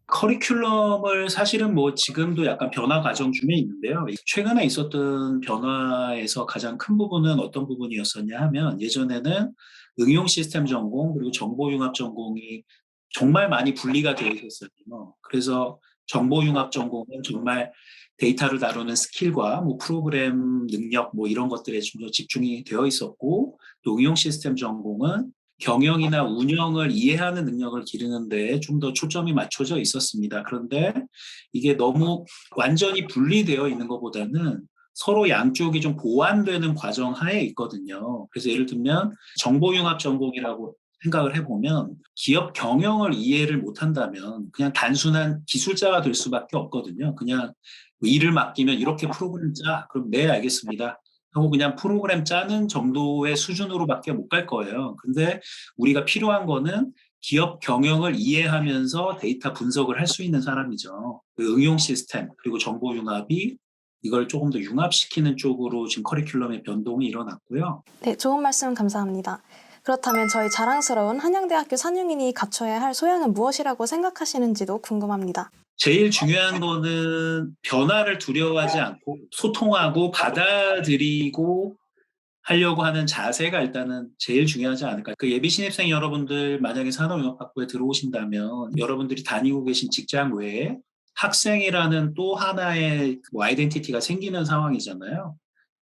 커리큘럼을 사실은 지금도 약간 변화 과정 중에 있는데요. 최근에 있었던 변화에서 가장 큰 부분은 어떤 부분이었었냐 하면, 예전에는 응용 시스템 전공 그리고 정보융합 전공이 정말 많이 분리가 되어 있었어요. 그래서 정보융합 전공은 정말 데이터를 다루는 스킬과 프로그램 능력 이런 것들에 좀 더 집중이 되어 있었고, 또 응용 시스템 전공은 경영이나 운영을 이해하는 능력을 기르는 데 좀 더 초점이 맞춰져 있었습니다. 그런데 이게 너무 완전히 분리되어 있는 것보다는 서로 양쪽이 좀 보완되는 과정 하에 있거든요. 그래서 예를 들면 정보융합 전공이라고 생각을 해보면 기업 경영을 이해를 못한다면 그냥 단순한 기술자가 될 수밖에 없거든요. 그냥 일을 맡기면 이렇게 프로그램 짜, 그럼 네 알겠습니다 하고 그냥 프로그램 짜는 정도의 수준으로밖에 못 갈 거예요. 근데 우리가 필요한 거는 기업 경영을 이해하면서 데이터 분석을 할 수 있는 사람이죠. 그 응용 시스템 그리고 정보 융합이 이걸 조금 더 융합시키는 쪽으로 지금 커리큘럼의 변동이 일어났고요. 네, 좋은 말씀 감사합니다. 그렇다면 저희 자랑스러운 한양대학교 4학년이 갖춰야 할 소양은 무엇이라고 생각하시는지도 궁금합니다. 제일 중요한 거는 변화를 두려워하지 않고 소통하고 받아들이고 하려고 하는 자세가 일단은 제일 중요하지 않을까. 그 예비 신입생 여러분들 만약에 산업융합학부에 들어오신다면 여러분들이 다니고 계신 직장 외에 학생이라는 또 하나의 아이덴티티가 생기는 상황이잖아요.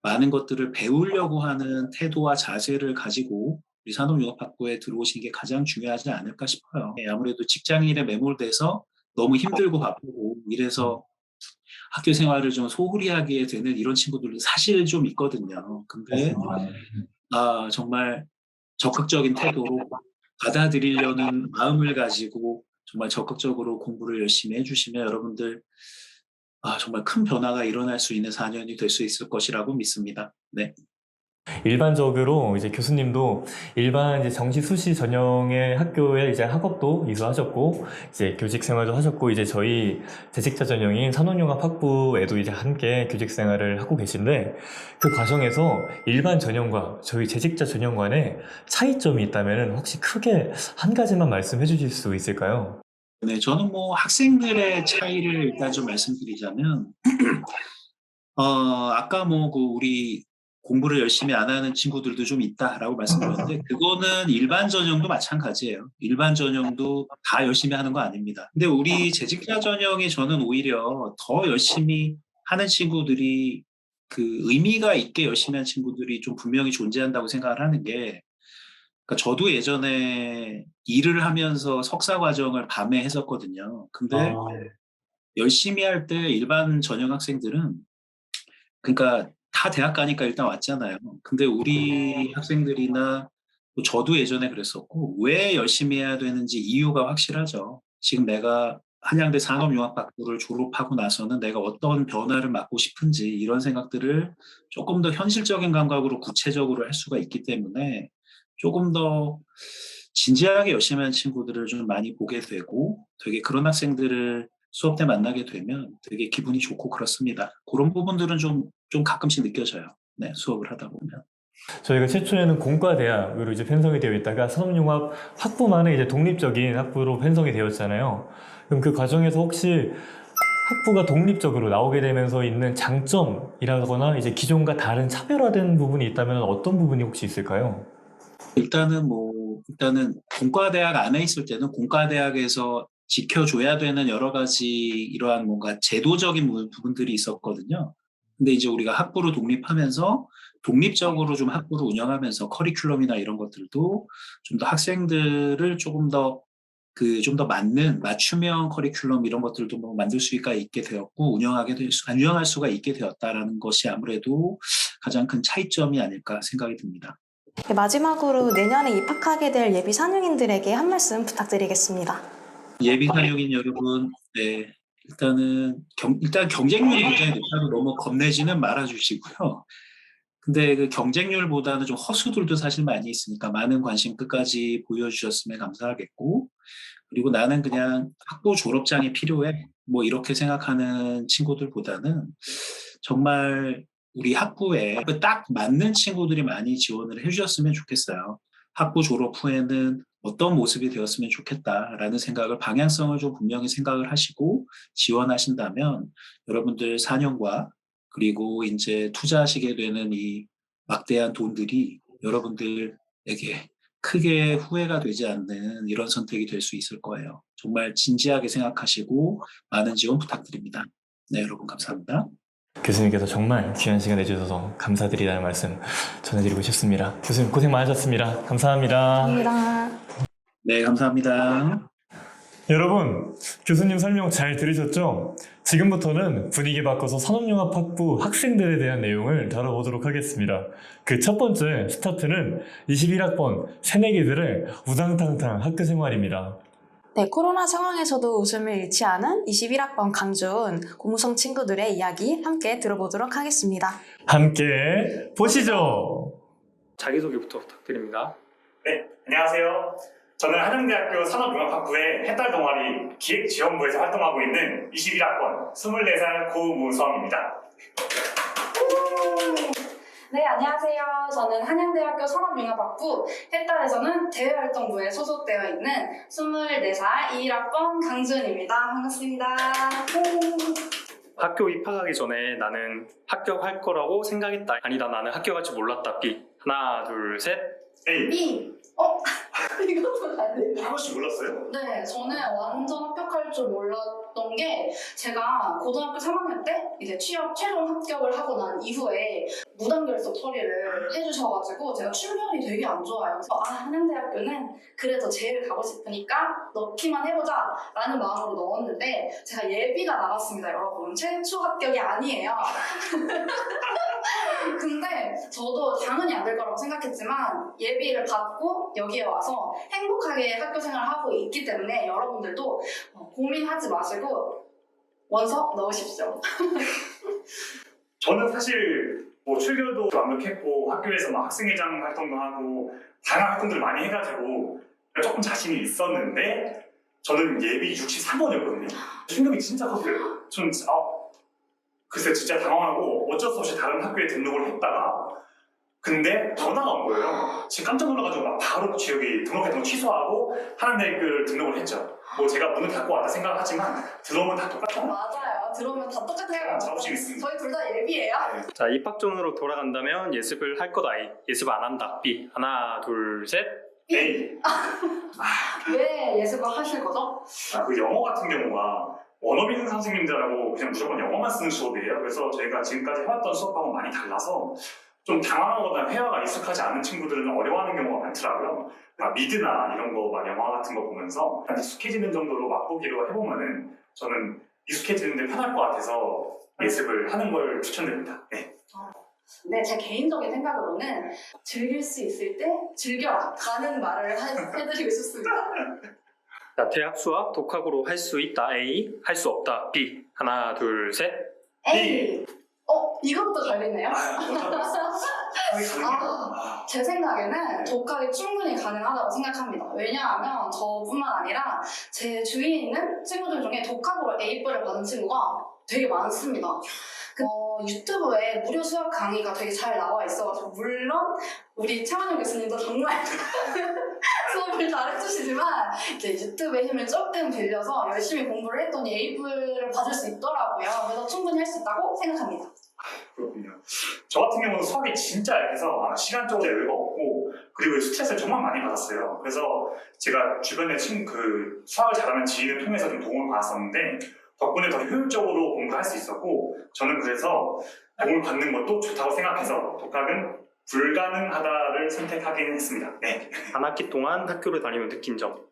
많은 것들을 배우려고 하는 태도와 자세를 가지고 우리 산업융합학부에 들어오시는 게 가장 중요하지 않을까 싶어요. 아무래도 직장인에 매몰돼서 너무 힘들고 바쁘고 이래서 학교 생활을 좀 소홀히 하게 되는 이런 친구들도 사실 좀 있거든요. 근데 정말 적극적인 태도로 받아들이려는 마음을 가지고 정말 적극적으로 공부를 열심히 해주시면 여러분들 정말 큰 변화가 일어날 수 있는 4년이 될 수 있을 것이라고 믿습니다. 네. 일반적으로 이제 교수님도 일반 이제 정시 수시 전형의 학교에 이제 학업도 이수하셨고 이제 교직 생활도 하셨고 이제 저희 재직자 전형인 산업융합학부에도 이제 함께 교직 생활을 하고 계신데 그 과정에서 일반 전형과 저희 재직자 전형 간에 차이점이 있다면 혹시 크게 한 가지만 말씀해 주실 수 있을까요? 네, 저는 학생들의 차이를 일단 좀 말씀드리자면 아까 우리 공부를 열심히 안 하는 친구들도 좀 있다라고 말씀드렸는데 그거는 일반 전형도 마찬가지예요. 일반 전형도 다 열심히 하는 거 아닙니다. 근데 우리 재직자 전형이 저는 오히려 더 열심히 하는 친구들이 그 의미가 있게 열심히 하는 친구들이 좀 분명히 존재한다고 생각을 하는 게 그러니까 저도 예전에 일을 하면서 석사 과정을 밤에 했었거든요. 근데 열심히 할 때 일반 전형 학생들은 그러니까 다 대학 가니까 일단 왔잖아요. 근데 우리 학생들이나 또 저도 예전에 그랬었고 왜 열심히 해야 되는지 이유가 확실하죠. 지금 내가 한양대 산업융합학부를 졸업하고 나서는 내가 어떤 변화를 맡고 싶은지 이런 생각들을 조금 더 현실적인 감각으로 구체적으로 할 수가 있기 때문에 조금 더 진지하게 열심히 하는 친구들을 좀 많이 보게 되고 되게 그런 학생들을 수업 때 만나게 되면 되게 기분이 좋고 그렇습니다. 그런 부분들은 좀 가끔씩 느껴져요. 네, 수업을 하다 보면. 저희가 최초에는 공과대학으로 이제 편성이 되어 있다가 산업융합 학부만의 이제 독립적인 학부로 편성이 되었잖아요. 그럼 그 과정에서 혹시 학부가 독립적으로 나오게 되면서 있는 장점이라거나 이제 기존과 다른 차별화된 부분이 있다면 어떤 부분이 혹시 있을까요? 일단은 공과대학 안에 있을 때는 공과대학에서 지켜줘야 되는 여러 가지 이러한 뭔가 제도적인 부분들이 있었거든요. 근데 이제 우리가 학부로 독립하면서 독립적으로 좀 학부를 운영하면서 커리큘럼이나 이런 것들도 좀 더 학생들을 좀 더 맞는 맞춤형 커리큘럼 이런 것들도 뭐 만들 수가 있게 되었고 운영할 수가 있게 되었다라는 것이 아무래도 가장 큰 차이점이 아닐까 생각이 듭니다. 네, 마지막으로 내년에 입학하게 될 예비 4학년들에게 한 말씀 부탁드리겠습니다. 예비 4학년 여러분, 네, 일단 경쟁률이 굉장히 높다고 너무 겁내지는 말아주시고요. 근데 그 경쟁률보다는 좀 허수들도 사실 많이 있으니까 많은 관심 끝까지 보여주셨으면 감사하겠고, 그리고 나는 그냥 학부 졸업장이 필요해. 뭐 이렇게 생각하는 친구들보다는 정말 우리 학부에 딱 맞는 친구들이 많이 지원을 해주셨으면 좋겠어요. 학부 졸업 후에는 어떤 모습이 되었으면 좋겠다라는 생각을 방향성을 좀 분명히 생각을 하시고 지원하신다면 여러분들 4년과 그리고 이제 투자하시게 되는 이 막대한 돈들이 여러분들에게 크게 후회가 되지 않는 이런 선택이 될 수 있을 거예요. 정말 진지하게 생각하시고 많은 지원 부탁드립니다. 네, 여러분 감사합니다. 교수님께서 정말 귀한 시간 내주셔서 감사드리다는 말씀 전해드리고 싶습니다. 교수님 고생 많으셨습니다. 감사합니다. 감사합니다. 네, 감사합니다. 여러분, 교수님 설명 잘 들으셨죠? 지금부터는 분위기 바꿔서 산업융합학부 학생들에 대한 내용을 다뤄보도록 하겠습니다. 그 첫 번째 스타트는 21학번 새내기들의 우당탕탕 학교 생활입니다. 네, 코로나 상황에서도 웃음을 잃지 않은 21학번 강준 고무성 친구들의 이야기 함께 들어보도록 하겠습니다. 함께 보시죠. 자기소개부터 부탁드립니다. 네, 안녕하세요. 저는 한양대학교 산업융합학부의 해달 동아리 기획지원부에서 활동하고 있는 21학번 24살 고무성입니다. 네, 안녕하세요. 저는 한양대학교 산업융합학부 해달에서는 대외활동부에 소속되어 있는 24살 21학번 강주은입니다. 반갑습니다. 학교 입학하기 전에 나는 합격할 거라고 생각했다. 아니다, 나는 합격할 줄 몰랐다. B. 하나, 둘, 셋. A. B. 이것도 안 돼. 한 번씩 몰랐어요? 네, 저는 완전 합격할 줄 몰랐던 게 제가 고등학교 3학년 때 이제 취업 최종 합격을 하고 난 이후에 무단결석 처리를 해주셔가지고 제가 출결이 되게 안 좋아요. 그래서 한양대학교는 그래도 제일 가고 싶으니까 넣기만 해보자 라는 마음으로 넣었는데 제가 예비가 나갔습니다, 여러분. 최초 합격이 아니에요. 근데 저도 당연히 안 될 거라고 생각했지만 예비를 받고 여기에 와서 행복하게 학교 생활을 하고 있기 때문에 여러분들도 고민하지 마시고 원서 넣으십시오. 저는 사실 뭐 출결도 완벽했고 학교에서 막 학생회장 활동도 하고 다양한 활동들을 많이 해가지고 조금 자신이 있었는데 저는 예비 63번이었거든요. 충격이 진짜 컸어요. 저는 글쎄 진짜 당황하고 어쩔 수 없이 다른 학교에 등록을 했다가 근데 전화가 온 거예요. 지금 깜짝 놀라가지고 막 바로 여기 등록했던 거 취소하고 한양대학교를 등록을 했죠. 뭐 제가 문을 닫고 왔다 생각하지만 들어오면 다 똑같아요. 맞아요. 들어오면 다 똑같아요. 자부심 있습니다. 저희 둘 다 예비예요. 자, 입학전으로 돌아간다면 예습을 할 것 아이, 예습 안 한다 B. 하나, 둘, 셋. A. 왜 예습을 하실 거죠? 그 영어 같은 경우가 원어민 선생님들하고 그냥 무조건 영어만 쓰는 수업이에요. 그래서 저희가 지금까지 해왔던 수업하고 많이 달라서 좀 당황하거나 회화가 익숙하지 않은 친구들은 어려워하는 경우가 많더라고요. 미드나 이런 거 막 영화 같은 거 보면서 익숙해지는 정도로 맛보기로 해보면은 저는 익숙해지는데 편할 것 같아서 예습을 하는 걸 추천드립니다. 네. 네, 제 개인적인 생각으로는 즐길 수 있을 때 즐겨라 라는 말을 해드리고 싶습니다. 자, 대학 수학 독학으로 할 수 있다 A, 할 수 없다 B. 하나, 둘, 셋. A! 이것도 걸리네요. 제 생각에는 독학이 충분히 가능하다고 생각합니다. 왜냐하면 저뿐만 아니라 제 주위에 있는 친구들 중에 독학으로 A뿔을 받은 친구가 되게 많습니다. 유튜브에 무료 수학 강의가 되게 잘 나와 있어가지고 물론 우리 최원영 교수님도 정말 수업을 잘해주시지만 이제 유튜브의 힘을 조금 빌려서 열심히 공부를 했더니 A뿔을 받을 수 있더라고요. 그래서 충분히 할 수 있다고 생각합니다. 그렇군요. 저 같은 경우는 수학이 진짜 약해서 시간적으로 여유가 없고 그리고 스트레스를 정말 많이 받았어요. 그래서 제가 주변에 수학을 잘하는 지인을 통해서 좀 도움을 받았었는데 덕분에 더 효율적으로 공부를 할 수 있었고 저는 그래서 도움을 받는 것도 좋다고 생각해서 독학은 불가능하다를 선택하긴 했습니다. 네. 한 학기 동안 학교를 다니며 느낀 점.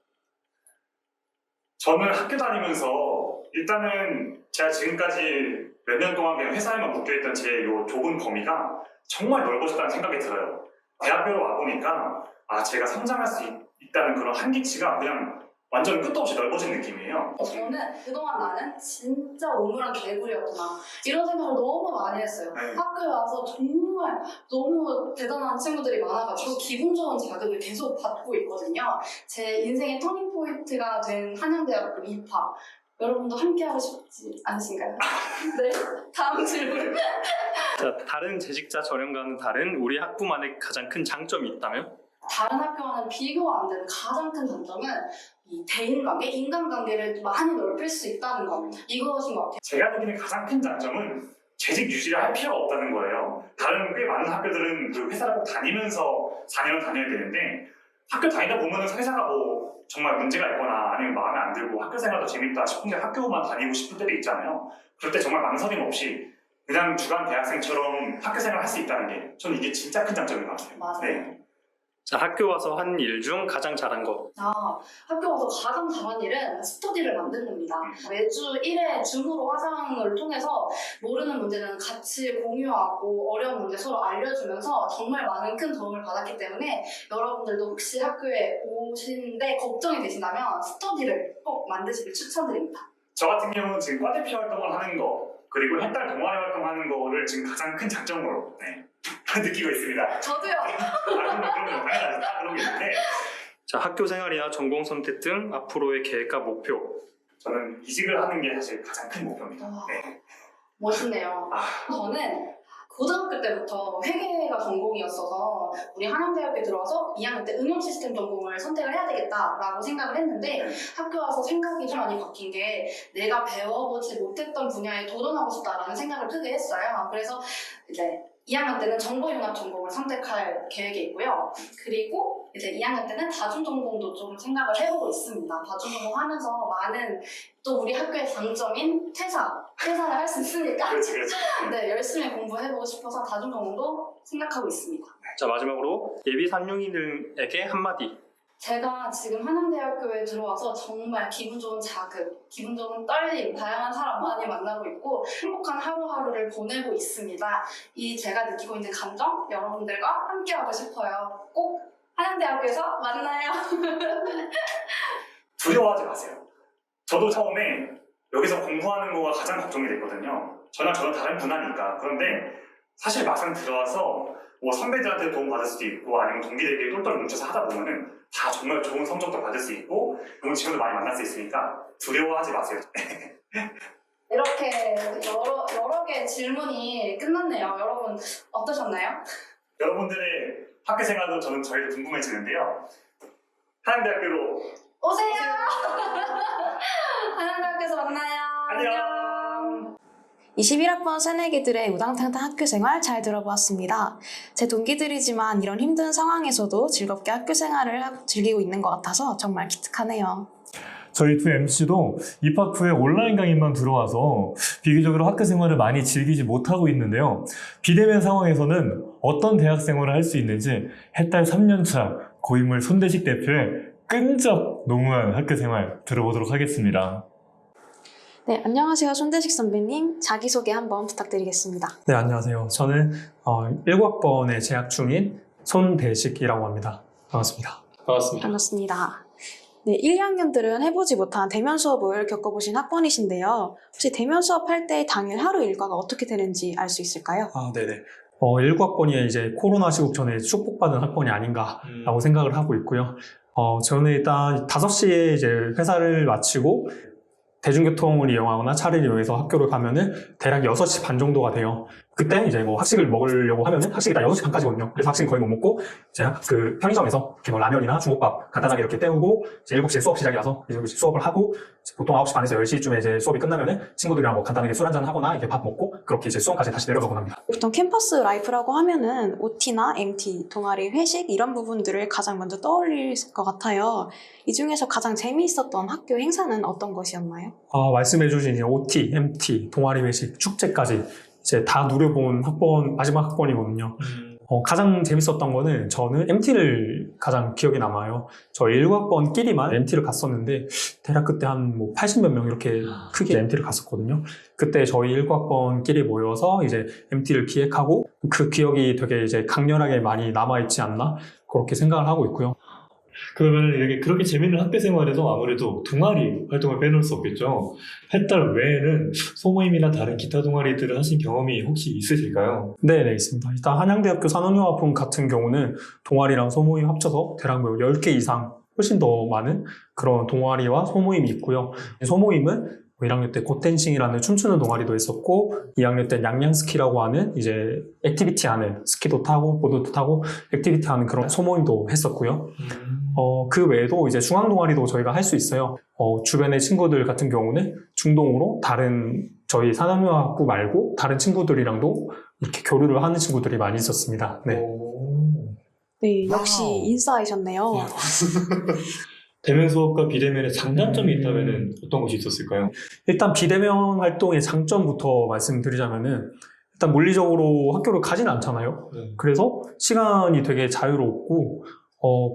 저는 학교 다니면서 일단은 제가 지금까지 몇 년 동안 그냥 회사에만 묶여있던 제 요 좁은 범위가 정말 넓어졌다는 생각이 들어요. 대학교로 와보니까 제가 성장할 수 있다는 그런 한계치가 그냥 완전 끝도 없이 넓어진 느낌이에요. 저는 그동안 나는 진짜 우물한 개구리였구나 이런 생각을 너무 많이 했어요. 네. 학교에 와서 정말 너무 대단한 친구들이 많아가지고 기분 좋은 자극을 계속 받고 있거든요. 제 인생의 터닝포인트가 된 한양대학교 입학 여러분도 함께하고 싶지 않으신가요? 네, 다음 질문. 자, 다른 재직자 전형과는 다른 우리 학부만의 가장 큰 장점이 있다면? 다른 학교와는 비교가 안 되는 가장 큰 장점은 이 대인관계, 인간관계를 많이 넓힐 수 있다는 것 이것인 것 같아요. 제가 느끼는 가장 큰 장점은 재직 유지를 할 필요가 없다는 거예요. 다른 꽤 많은 학교들은 그 회사를 다니면서 4년을 다녀야 되는데 학교 다니다 보면은 회사가 뭐 정말 문제가 있거나 아니면 마음에 안 들고 학교 생활도 재밌다 싶은데 학교만 다니고 싶을 때도 있잖아요. 그럴 때 정말 망설임 없이 그냥 주간 대학생처럼 학교 생활을 할 수 있다는 게 저는 이게 진짜 큰 장점인 것 같아요. 맞아요. 네. 자, 학교 와서 한 일 중 가장 잘한 것. 학교 와서 가장 잘한 일은 스터디를 만드는 겁니다. 매주 1회 줌으로 화상을 통해서 모르는 문제는 같이 공유하고 어려운 문제 서로 알려주면서 정말 많은 큰 도움을 받았기 때문에 여러분들도 혹시 학교에 오시는데 걱정이 되신다면 스터디를 꼭 만드시길 추천드립니다. 저 같은 경우는 지금 과대표 활동을 하는 거 그리고 한 달 동아리 활동하는 거를 지금 가장 큰 장점으로 느끼고 있습니다. 저도요. 그럼요. 당연하죠. 다 그러고 있는데 자, 학교 생활이나 전공 선택 등 앞으로의 계획과 목표. 저는 이직을 하는 게 사실 가장 큰 목표입니다. 네. 멋있네요. 저는 고등학교 때부터 회계가 전공이었어서 우리 한양대학교에 들어와서 2학년 때 응용시스템 전공을 선택을 해야 되겠다라고 생각을 했는데 학교 와서 생각이 좀 많이 바뀐 게 내가 배워보지 못했던 분야에 도전하고 싶다라는 생각을 크게 했어요. 그래서 이제 2학년 때는 정보융합 전공을 선택할 계획이 있고요. 그리고 이제 2학년 때는 다중전공도 좀 생각을 해보고 있습니다. 다중전공 하면서 많은 또 우리 학교의 장점인 퇴사를 할 수 있으니까 그렇지. 네, 열심히 공부해보고 싶어서 다중전공도 생각하고 있습니다. 자, 마지막으로 예비 상용인들에게 한마디. 제가 지금 한양대학교에 들어와서 정말 기분 좋은 자극, 기분 좋은 떨림, 다양한 사람 많이 만나고 있고 행복한 하루하루를 보내고 있습니다. 이 제가 느끼고 있는 감정 여러분들과 함께하고 싶어요. 꼭 한양대학교에서 만나요. 두려워하지 마세요. 저도 처음에 여기서 공부하는 거가 가장 걱정이 됐거든요. 저는 다른 분야니까. 그런데 사실 막상 들어와서 뭐 선배들한테 도움 받을 수도 있고 아니면 동기들끼리 똘똘 뭉쳐서 하다 보면은 다 정말 좋은 성적도 받을 수 있고 좋은 친구도 많이 만날 수 있으니까 두려워하지 마세요. 이렇게 여러 개의 질문이 끝났네요. 여러분 어떠셨나요? 여러분들의 학교 생활도 저희도 궁금해지는데요. 한양대학교로 오세요. 한양대학교에서 만나요. 안녕. 21학번 새내기들의 우당탕탕 학교생활 잘 들어보았습니다. 제 동기들이지만 이런 힘든 상황에서도 즐겁게 학교생활을 즐기고 있는 것 같아서 정말 기특하네요. 저희 두 MC도 입학 후에 온라인 강의만 들어와서 비교적으로 학교 생활을 많이 즐기지 못하고 있는데요. 비대면 상황에서는 어떤 대학 생활을 할 수 있는지 해딸 3년차 고인물 손대식 대표의 끈적 농후한 학교 생활 들어보도록 하겠습니다. 네, 안녕하세요. 손대식 선배님. 자기소개 한번 부탁드리겠습니다. 네, 안녕하세요. 저는 19학번에 재학 중인 손대식이라고 합니다. 반갑습니다. 반갑습니다. 네, 1, 2학년들은 해보지 못한 대면 수업을 겪어보신 학번이신데요. 혹시 대면 수업할 때 당일 하루 일과가 어떻게 되는지 알 수 있을까요? 네네. 19학번이 이제 코로나 시국 전에 축복받은 학번이 아닌가라고 생각을 하고 있고요. 저는 일단 5시에 이제 회사를 마치고 대중교통을 이용하거나 차를 이용해서 학교를 가면은 대략 6시 반 정도가 돼요. 그때 이제 뭐 학식을 먹으려고 하면은 학식이 딱 6시 반까지거든요. 그래서 학식은 거의 못 먹고 이제 그 편의점에서 이렇게 뭐 라면이나 중국밥 간단하게 이렇게 때우고 이제 7시에 수업 시작이라서 이제 수업을 하고 이제 보통 9시 반에서 10시쯤에 이제 수업이 끝나면은 친구들이랑 뭐 간단하게 술 한잔 하거나 이렇게 밥 먹고 그렇게 이제 수업까지 다시 내려가곤 합니다. 보통 캠퍼스 라이프라고 하면은 OT나 MT, 동아리, 회식 이런 부분들을 가장 먼저 떠올릴 것 같아요. 이 중에서 가장 재미있었던 학교 행사는 어떤 것이었나요? 말씀해주신 이제 OT, MT, 동아리 회식, 축제까지 이제 다 누려본 마지막 학번이거든요. 가장 재밌었던 거는 저는 MT를 가장 기억에 남아요. 저희 19학번끼리만 MT를 갔었는데 대략 그때 한 뭐 80몇 명 이렇게 크게 MT를 갔었거든요. 그때 저희 19학번끼리 모여서 이제 MT를 기획하고 그 기억이 되게 이제 강렬하게 많이 남아있지 않나 그렇게 생각을 하고 있고요. 그러면 이렇게 그렇게 재밌는 학교 생활에서 아무래도 동아리 활동을 빼놓을 수 없겠죠. 해달 외에는 소모임이나 다른 기타 동아리들을 하신 경험이 혹시 있으실까요? 네, 있습니다. 일단 한양대학교 산업융합품 같은 경우는 동아리랑 소모임 합쳐서 대략 뭐 10개 이상 훨씬 더 많은 그런 동아리와 소모임이 있고요. 소모임은 1학년 때 굿댄싱이라는 춤추는 동아리도 했었고 2학년 때 양양스키라고 하는 이제 액티비티 하는 스키도 타고 보드도 타고 액티비티 하는 그런 소모임도 했었고요. 그 외에도 이제 중앙 동아리도 저희가 할 수 있어요. 주변의 친구들 같은 경우는 중동으로 다른 저희 산업융합부 말고 다른 친구들이랑도 이렇게 교류를 하는 친구들이 많이 있었습니다. 네. 네, 역시 인싸이셨네요. 대면 수업과 비대면의 장단점이 있다면 어떤 것이 있었을까요? 일단 비대면 활동의 장점부터 말씀드리자면은 일단 물리적으로 학교를 가진 않잖아요. 그래서 시간이 되게 자유롭고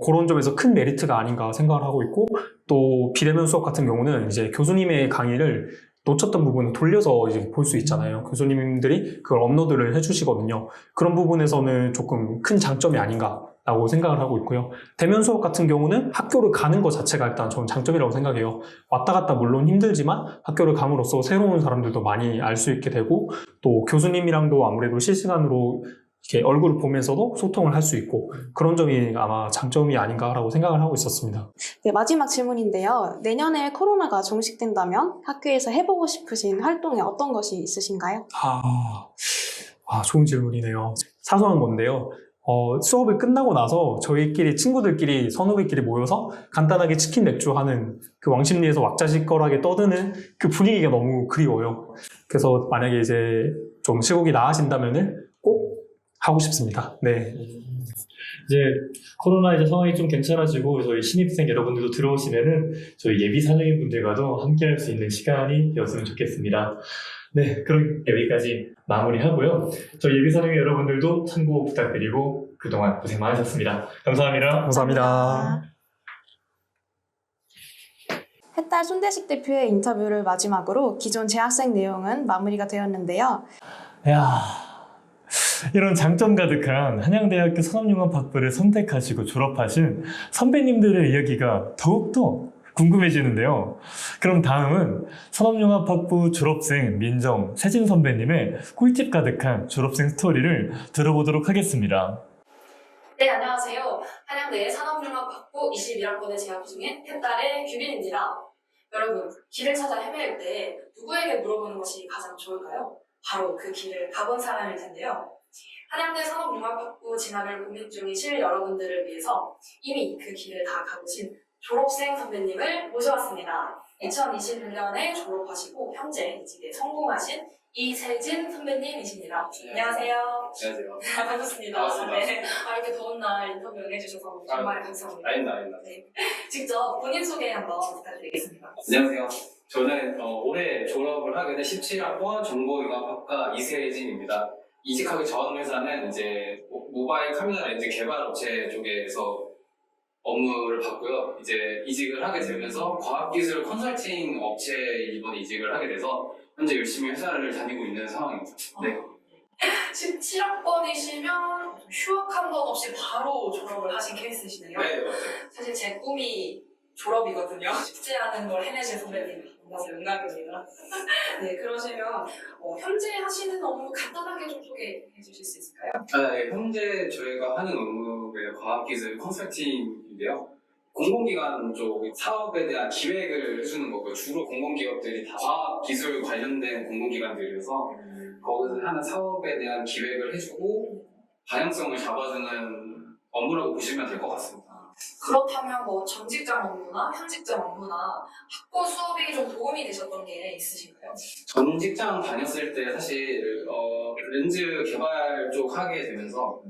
그런 점에서 큰 메리트가 아닌가 생각을 하고 있고 또 비대면 수업 같은 경우는 이제 교수님의 강의를 놓쳤던 부분을 돌려서 이제 볼 수 있잖아요. 교수님들이 그걸 업로드를 해주시거든요. 그런 부분에서는 조금 큰 장점이 아닌가라고 생각을 하고 있고요. 대면 수업 같은 경우는 학교를 가는 것 자체가 일단 저는 장점이라고 생각해요. 왔다 갔다 물론 힘들지만 학교를 감으로써 새로운 사람들도 많이 알 수 있게 되고 또 교수님이랑도 아무래도 실시간으로 이렇게 얼굴을 보면서도 소통을 할 수 있고 그런 점이 아마 장점이 아닌가라고 생각을 하고 있었습니다. 네, 마지막 질문인데요. 내년에 코로나가 종식된다면 학교에서 해보고 싶으신 활동에 어떤 것이 있으신가요? 좋은 질문이네요. 사소한 건데요. 수업을 끝나고 나서 저희끼리 친구들끼리 선후배끼리 모여서 간단하게 치킨 맥주 하는 그 왕십리에서 왁자지껄하게 떠드는 그 분위기가 너무 그리워요. 그래서 만약에 이제 좀 시국이 나아진다면은 꼭 하고 싶습니다. 네. 이제 코로나 상황이 좀 괜찮아지고 저희 신입생 여러분들도 들어오시면은 저희 예비 사정인 분들과도 함께할 수 있는 시간이 되었으면 좋겠습니다. 네, 그럼 여기까지 마무리하고요. 저희 예비 사정인 여러분들도 참고 부탁드리고 그동안 고생 많으셨습니다. 감사합니다. 감사합니다. 해딸 손대식 대표의 인터뷰를 마지막으로 기존 재학생 내용은 마무리가 되었는데요. 이런 장점 가득한 한양대학교 산업융합학부를 선택하시고 졸업하신 선배님들의 이야기가 더욱더 궁금해지는데요. 그럼 다음은 산업융합학부 졸업생 민정 세진 선배님의 꿀팁 가득한 졸업생 스토리를 들어보도록 하겠습니다. 네, 안녕하세요. 한양대 산업융합학부 21학번에 재학 중인 햇딸의 규빈입니다. 여러분, 길을 찾아 헤맬 때 누구에게 물어보는 것이 가장 좋을까요? 바로 그 길을 가본 사람일 텐데요. 한양대 산업융합학부 진학을 고민 중이실 여러분들을 위해서 이미 그 길을 다 가보신 졸업생 선배님을 모셔왔습니다. 2021년에 졸업하시고 현재 이직에 성공하신 이세진 선배님이십니다. 안녕하세요. 안녕하세요. 반갑습니다. 반갑습니다. 네. 이렇게 더운 날 인터뷰 응해주셔서 정말 감사합니다. 아닙니다. 네. 직접 본인 소개 한번 부탁드리겠습니다. 안녕하세요. 저는 올해 졸업을 하게 된 17학번 정보융합학과 이세진입니다. 이직하기 전 회사는 이제 모바일 카메라 렌즈 개발 업체 쪽에서 업무를 받고요. 이제 이직을 하게 되면서 과학기술 컨설팅 업체에 이번에 이직을 하게 돼서 현재 열심히 회사를 다니고 있는 상황입니다. 네. 17학번이시면 휴학 한 번 없이 바로 졸업을 하신 케이스시네요. 네, 맞아요. 사실 제 꿈이 졸업이거든요. 쉽지 않은 걸 해내실 선배님 만나서 영광입니다. 네, 그러시면 현재 하시는 업무 간단하게 좀 소개해 주실 수 있을까요? 네, 현재 저희가 하는 업무가 과학기술 컨설팅인데요. 공공기관 쪽 사업에 대한 기획을 해주는 거고요. 주로 공공기업들이 다 과학기술 관련된 공공기관들이어서 거기서 하는 사업에 대한 기획을 해주고 방향성을 잡아주는 업무라고 보시면 될 것 같습니다. 그렇다면 뭐 전직장 업무나 현직장 업무나 학부 수업이 좀 도움이 되셨던 게 있으신가요? 전 직장 다녔을 때 사실 렌즈 개발 쪽 하게 되면서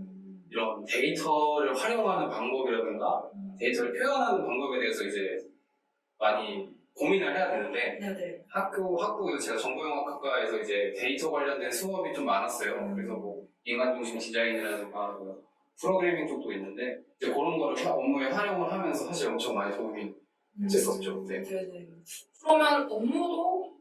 이런 데이터를 활용하는 방법이라든가 데이터를 표현하는 방법에 대해서 이제 많이 고민을 해야 되는데 네네. 학부 제가 정보영업학과에서 이제 데이터 관련된 수업이 좀 많았어요. 그래서 뭐 인간중심 디자인이라든가 뭐 프로그래밍 쪽도 있는데 이제 그런 거를 업무에 활용을 하면서 사실 엄청 많이 도움이 됐었죠. 네. 네네. 그러면 업무도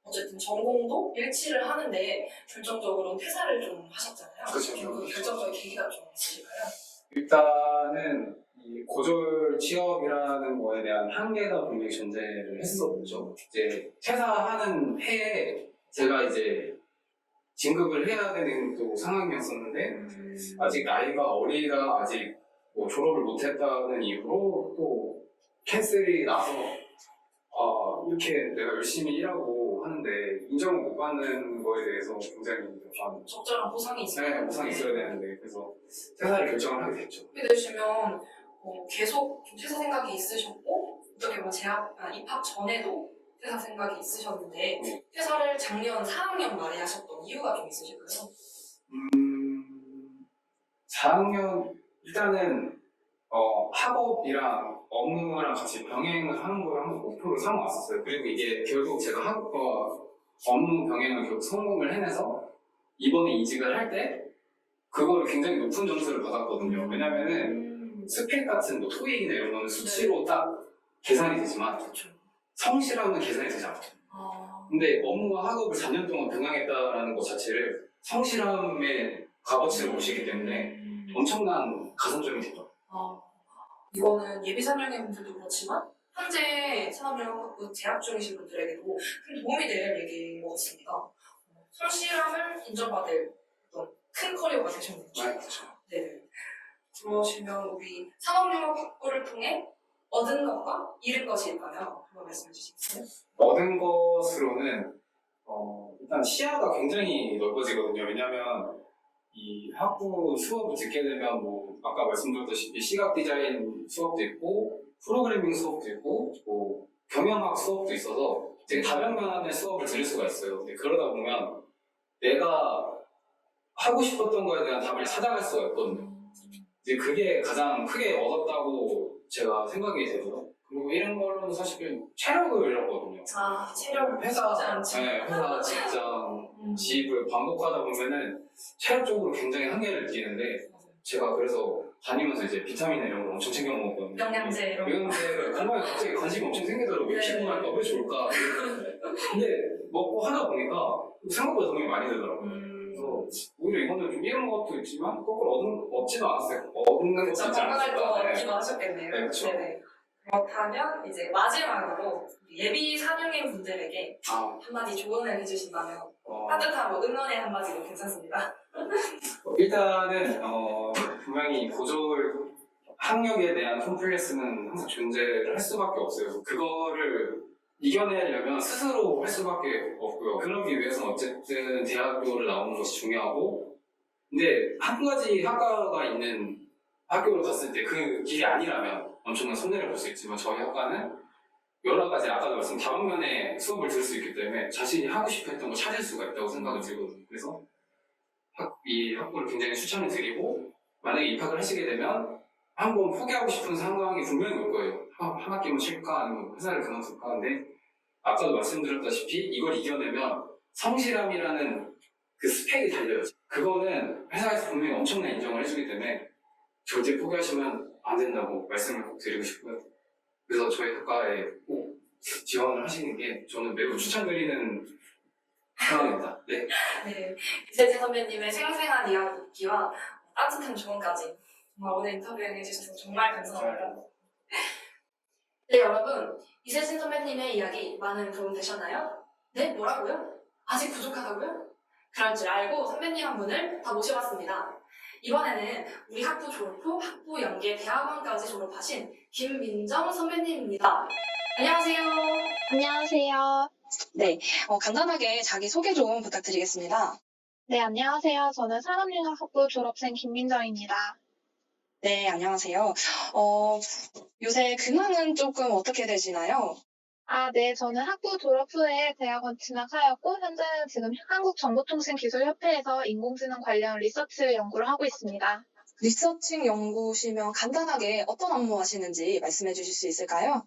어쨌든 전공도 일치를 하는데 결정적으로 퇴사를 좀 하셨잖아요. 그렇죠. 그 결정적인 계기가 좀 있으실까요? 일단은 이 고졸 취업이라는 거에 대한 한계가 분명히 존재를 했었죠. 이제 퇴사하는 해에 제가 이제 진급을 해야 되는 또 상황이었었는데 아직 나이가 어리다 아직 뭐 졸업을 못했다는 이유로 또 캔슬이 나서 이렇게 내가 열심히 일하고 하는데 인정을 못 받는 거에 대해서 굉장히 적절한 보상이 있어요. 네, 보상이 있어야 되는데 그래서 퇴사를 결정을 하게 됐죠. 그렇게 되시면 계속 좀 퇴사 생각이 있으셨고 어떻게 보면 입학 전에도 퇴사 생각이 있으셨는데 퇴사를 작년 4학년 말에 하셨던 이유가 좀 있으실까요? 4학년 일단은 학업이랑 업무랑 같이 병행을 하는 걸 항상 목표로 삼아왔었어요. 그리고 이게 결국 제가 업무 병행을 결국 성공을 해내서 이번에 이직을 할 때 그거를 굉장히 높은 점수를 받았거든요. 왜냐면은 스펙 같은 뭐 토익이나 이런 거는 수치로 딱 계산이 되지만 성실함은 계산이 되지 않거든요. 근데 업무와 학업을 4년 동안 병행했다라는 것 자체를 성실함의 값어치를 보시기 때문에 엄청난 가산점이 되더라고요. 이거는 예비 3학년 분들도 그렇지만 현재 산업영역학부 재학 중이신 분들에게도 큰 도움이 될 얘기인 것 같습니다. 성실함을 인정받을 어떤 큰 커리어가 되셨네요. 그렇죠. 네. 그러시면 우리 산업영역학부를 통해 얻은 것과 잃은 것이 있다면 한번 말씀해 주시겠어요? 얻은 것으로는 일단 시야가 굉장히 넓어지거든요. 왜냐하면 이 학부 수업을 듣게 되면 뭐 아까 말씀드렸다시피 시각 디자인 수업도 있고 프로그래밍 수업도 있고 뭐 경영학 수업도 있어서 되게 다변면의 수업을 들을 수가 있어요. 근데 그러다 보면 내가 하고 싶었던 거에 대한 답을 찾아갈 수가 있거든요. 이제 그게 가장 크게 얻었다고 제가 생각이 되고요. 그리고 이런 걸로는 사실 체력을 잃었거든요. 체력 회사, 쉽지 않죠. 네, 회사, 직장, 집을 반복하다 보면은 체력적으로 굉장히 한계를 느끼는데 제가 그래서 다니면서 이제 비타민이나 이런 걸 엄청 챙겨 먹었거든요. 영양제 이런 거. 영양제 건강에 갑자기 관심이 엄청 생기더라고요. 왜 피곤할까? 왜 좋을까? 근데 먹고 하다 보니까 생각보다 도움이 많이 되더라고요. 그래서 오히려 이거는 좀 잃은 것도 있지만 거꾸로 얻지도 않았어요. 얻는 것도 있지 건강할 거 않았을까. 얻기도 하셨겠네요. 네, 그렇죠. 네네. 그렇다면 이제 마지막으로 예비 4학년 분들에게 한마디 조언을 해주신다면 따뜻한 응원의 한마디도 괜찮습니다. 일단은 분명히 고졸 학력에 대한 콤플렉스는 항상 존재를 할 수밖에 없어요. 그거를 이겨내려면 스스로 할 수밖에 없고요. 그러기 위해서는 어쨌든 대학교를 나오는 것이 중요하고 근데 한 가지 학과가 있는 학교를 갔을 때 그 길이 아니라면 엄청난 손해를 볼 수 있지만 저희 학과는 여러 가지 아까도 말씀 다방면의 수업을 들을 수 있기 때문에 자신이 하고 싶어 했던 걸 찾을 수가 있다고 생각이 들거든요. 그래서 이 학부를 굉장히 추천을 드리고 만약에 입학을 하시게 되면 한번 포기하고 싶은 상황이 분명히 올 거예요. 한 학기만 쉴까 아니면 회사를 그만둘까. 근데 아까도 말씀드렸다시피 이걸 이겨내면 성실함이라는 그 스펙이 달려요. 그거는 회사에서 분명히 엄청난 인정을 해주기 때문에 절대 포기하시면 안 된다고 말씀을 꼭 드리고 싶고요. 그래서 저희 학과에 꼭 지원을 하시는 게 저는 매우 추천드리는 상황입니다. 네. 네, 이세진 선배님의 생생한 이야기와 따뜻한 조언까지 정말 오늘 인터뷰해 주셔서 정말 감사합니다. 네, 여러분, 이세진 선배님의 이야기 많은 도움 되셨나요? 네, 뭐라고요? 아직 부족하다고요? 그럴 줄 알고 선배님 한 분을 더 모셔봤습니다. 이번에는 우리 학부 졸업 후 학부 연계 대학원까지 졸업하신 김민정 선배님입니다. 안녕하세요. 안녕하세요. 네, 간단하게 자기소개 좀 부탁드리겠습니다. 네, 안녕하세요. 저는 산업융합학부 졸업생 김민정입니다. 네, 안녕하세요. 요새 근황은 조금 어떻게 되시나요? 네, 저는 학부 졸업 후에 대학원 진학하였고, 현재는 지금 한국정보통신기술협회에서 인공지능 관련 리서치 연구를 하고 있습니다. 리서칭 연구시면 간단하게 어떤 업무 하시는지 말씀해 주실 수 있을까요?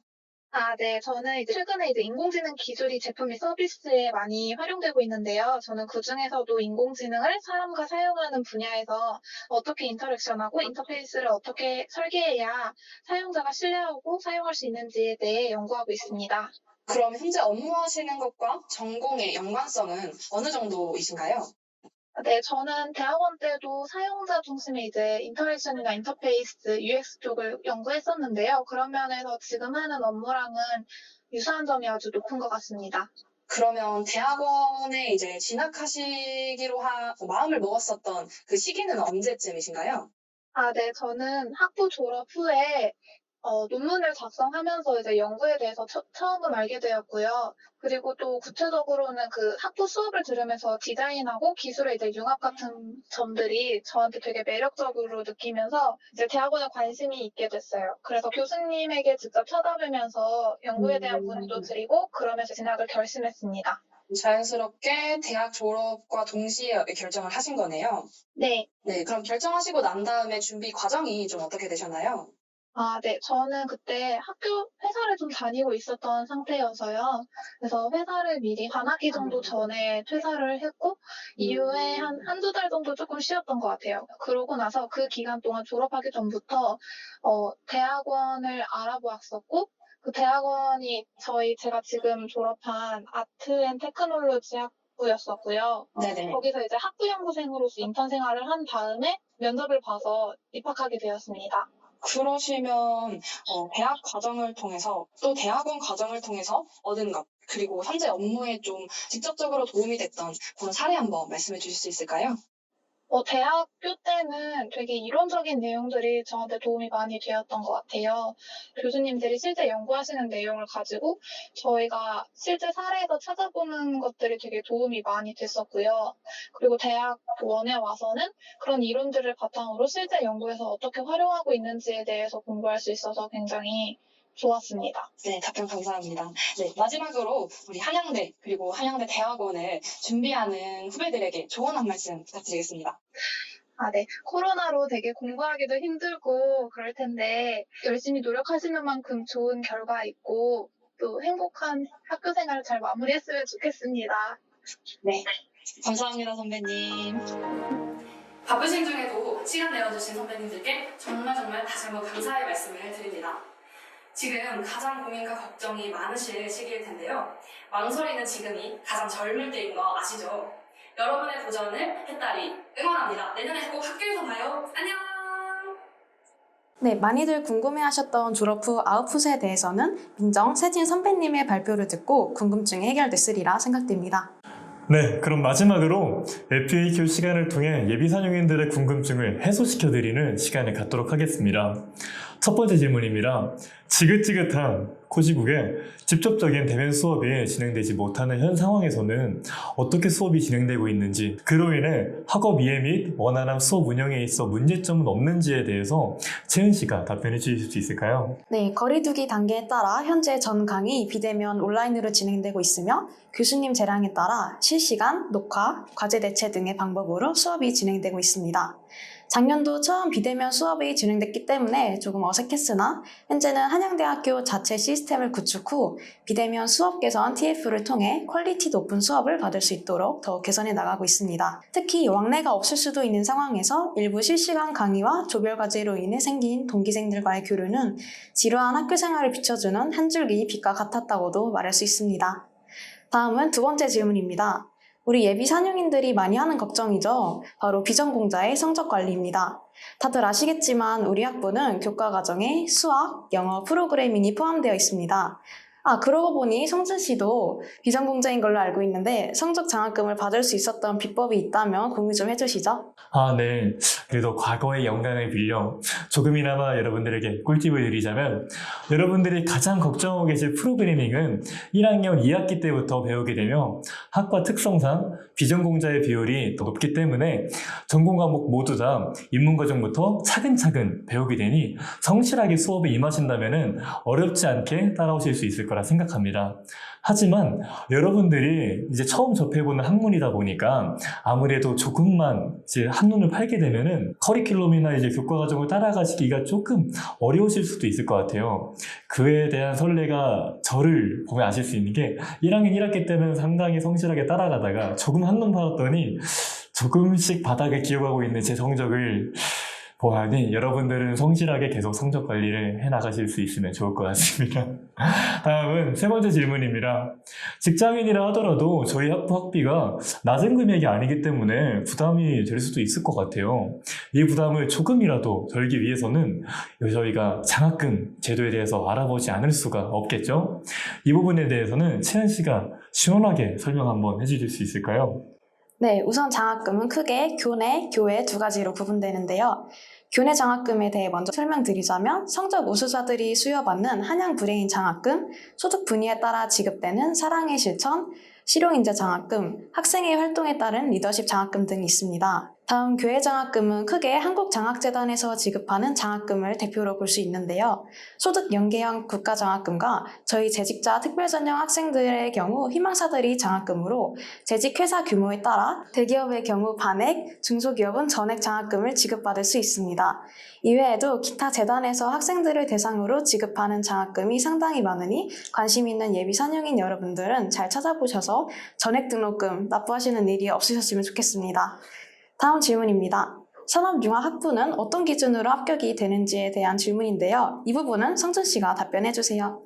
네, 저는 최근에 인공지능 기술이 제품 및 서비스에 많이 활용되고 있는데요. 저는 그 중에서도 인공지능을 사람과 사용하는 분야에서 어떻게 인터랙션하고 인터페이스를 어떻게 설계해야 사용자가 신뢰하고 사용할 수 있는지에 대해 연구하고 있습니다. 그럼 현재 업무하시는 것과 전공의 연관성은 어느 정도이신가요? 네, 저는 대학원 때도 사용자 중심의 인터랙션이나 인터페이스, UX 쪽을 연구했었는데요. 그런 면에서 지금 하는 업무랑은 유사한 점이 아주 높은 것 같습니다. 그러면 대학원에 진학하시기로 마음을 먹었었던 그 시기는 언제쯤이신가요? 네, 저는 학부 졸업 후에 논문을 작성하면서 연구에 대해서 처음 알게 되었고요. 그리고 또 구체적으로는 그 학부 수업을 들으면서 디자인하고 기술의 융합 같은 점들이 저한테 되게 매력적으로 느끼면서 대학원에 관심이 있게 됐어요. 그래서 교수님에게 직접 찾아뵈면서 연구에 대한 문의도 드리고 그러면서 진학을 결심했습니다. 자연스럽게 대학 졸업과 동시에 결정을 하신 거네요. 네. 네, 그럼 결정하시고 난 다음에 준비 과정이 좀 어떻게 되셨나요? 네. 저는 그때 회사를 좀 다니고 있었던 상태여서요. 그래서 회사를 미리 반 학기 정도 전에 퇴사를 했고, 이후에 한두 달 정도 조금 쉬었던 것 같아요. 그러고 나서 그 기간 동안 졸업하기 전부터, 대학원을 알아보았었고, 그 대학원이 제가 지금 졸업한 아트 앤 테크놀로지 학부였었고요. 네네. 거기서 학부연구생으로서 인턴 생활을 한 다음에 면접을 봐서 입학하게 되었습니다. 그러시면 대학 과정을 통해서 또 대학원 과정을 통해서 얻은 것 그리고 현재 업무에 좀 직접적으로 도움이 됐던 그런 사례 한번 말씀해 주실 수 있을까요? 대학교 때는 되게 이론적인 내용들이 저한테 도움이 많이 되었던 것 같아요. 교수님들이 실제 연구하시는 내용을 가지고 저희가 실제 사례에서 찾아보는 것들이 되게 도움이 많이 됐었고요. 그리고 대학원에 와서는 그런 이론들을 바탕으로 실제 연구에서 어떻게 활용하고 있는지에 대해서 공부할 수 있어서 굉장히 좋았습니다. 네, 답변 감사합니다. 네, 마지막으로 우리 한양대 그리고 한양대 대학원을 준비하는 후배들에게 조언 한 말씀 부탁드리겠습니다. 네. 코로나로 되게 공부하기도 힘들고 그럴 텐데 열심히 노력하시는 만큼 좋은 결과 있고 또 행복한 학교 생활을 잘 마무리했으면 좋겠습니다. 네, 감사합니다 선배님. 바쁘신 중에도 시간 내어주신 선배님들께 정말 다시 한번 감사의 말씀을 드립니다. 지금 가장 고민과 걱정이 많으실 시기일 텐데요. 망설이는 지금이 가장 젊을 때인 거 아시죠? 여러분의 도전을 햇딸이 응원합니다. 내년에 꼭 학교에서 봐요. 안녕! 네, 많이들 궁금해하셨던 졸업 후 아웃풋에 대해서는 민정, 세진 선배님의 발표를 듣고 궁금증이 해결됐으리라 생각됩니다. 네, 그럼 마지막으로 FAQ 시간을 통해 예비 산용인들의 궁금증을 해소시켜드리는 시간을 갖도록 하겠습니다. 첫 번째 질문입니다. 지긋지긋한 코지국에 직접적인 대면 수업이 진행되지 못하는 현 상황에서는 어떻게 수업이 진행되고 있는지, 그로 인해 학업 이해 및 원활한 수업 운영에 있어 문제점은 없는지에 대해서 채은 씨가 답변해 주실 수 있을까요? 네, 거리두기 단계에 따라 현재 전 강의 비대면 온라인으로 진행되고 있으며 교수님 재량에 따라 실시간, 녹화, 과제 대체 등의 방법으로 수업이 진행되고 있습니다. 작년도 처음 비대면 수업이 진행됐기 때문에 조금 어색했으나 현재는 한양대학교 자체 시스템을 구축 후 비대면 수업 개선 TF를 통해 퀄리티 높은 수업을 받을 수 있도록 더 개선해 나가고 있습니다. 특히 왕래가 없을 수도 있는 상황에서 일부 실시간 강의와 조별 과제로 인해 생긴 동기생들과의 교류는 지루한 학교 생활을 비춰주는 한 줄기 빛과 같았다고도 말할 수 있습니다. 다음은 두 번째 질문입니다. 우리 예비 4학년들이 많이 하는 걱정이죠. 바로 비전공자의 성적 관리입니다. 다들 아시겠지만 우리 학부는 교과 과정에 수학, 영어 프로그래밍이 포함되어 있습니다. 그러고 보니 성준 씨도 비전공자인 걸로 알고 있는데 성적 장학금을 받을 수 있었던 비법이 있다면 공유 좀 해주시죠. 네. 그래도 과거의 영광을 빌려 조금이나마 여러분들에게 꿀팁을 드리자면, 여러분들이 가장 걱정하고 계실 프로그래밍은 1학년 2학기 때부터 배우게 되며 학과 특성상 비전공자의 비율이 더 높기 때문에 전공 과목 모두 다 입문 과정부터 차근차근 배우게 되니 성실하게 수업에 임하신다면 어렵지 않게 따라오실 수 있을 거라 생각합니다. 하지만 여러분들이 이제 처음 접해보는 학문이다 보니까 아무래도 조금만 이제 한눈을 팔게 되면은 커리큘럼이나 이제 교과 과정을 따라가시기가 조금 어려우실 수도 있을 것 같아요. 그에 대한 선례가 저를 보면 아실 수 있는 게 1학년 1학기 때는 상당히 성실하게 따라가다가 조금 한눈 팔았더니 조금씩 바닥을 기어가고 있는 제 성적을 보아하니 여러분들은 성실하게 계속 성적 관리를 해나가실 수 있으면 좋을 것 같습니다. 다음은 세 번째 질문입니다. 직장인이라 하더라도 저희 학부 학비가 낮은 금액이 아니기 때문에 부담이 될 수도 있을 것 같아요. 이 부담을 조금이라도 덜기 위해서는 저희가 장학금 제도에 대해서 알아보지 않을 수가 없겠죠? 이 부분에 대해서는 채은 씨가 시원하게 설명 한번 해주실 수 있을까요? 네, 우선 장학금은 크게 교내, 교외 두 가지로 구분되는데요. 교내 장학금에 대해 먼저 설명드리자면 성적 우수자들이 수여받는 한양 브레인 장학금, 소득 분야에 따라 지급되는 사랑의 실천, 실용인재 장학금, 학생의 활동에 따른 리더십 장학금 등이 있습니다. 다음 교회 장학금은 크게 한국장학재단에서 지급하는 장학금을 대표로 볼 수 있는데요. 소득 연계형 국가장학금과 저희 재직자 특별전형 학생들의 경우 희망사들이 장학금으로 재직 회사 규모에 따라 대기업의 경우 반액, 중소기업은 전액 장학금을 지급받을 수 있습니다. 이외에도 기타 재단에서 학생들을 대상으로 지급하는 장학금이 상당히 많으니 관심 있는 예비 4학년인 여러분들은 잘 찾아보셔서 전액 등록금 납부하시는 일이 없으셨으면 좋겠습니다. 다음 질문입니다. 산업융합학부는 어떤 기준으로 합격이 되는지에 대한 질문인데요. 이 부분은 성준 씨가 답변해 주세요.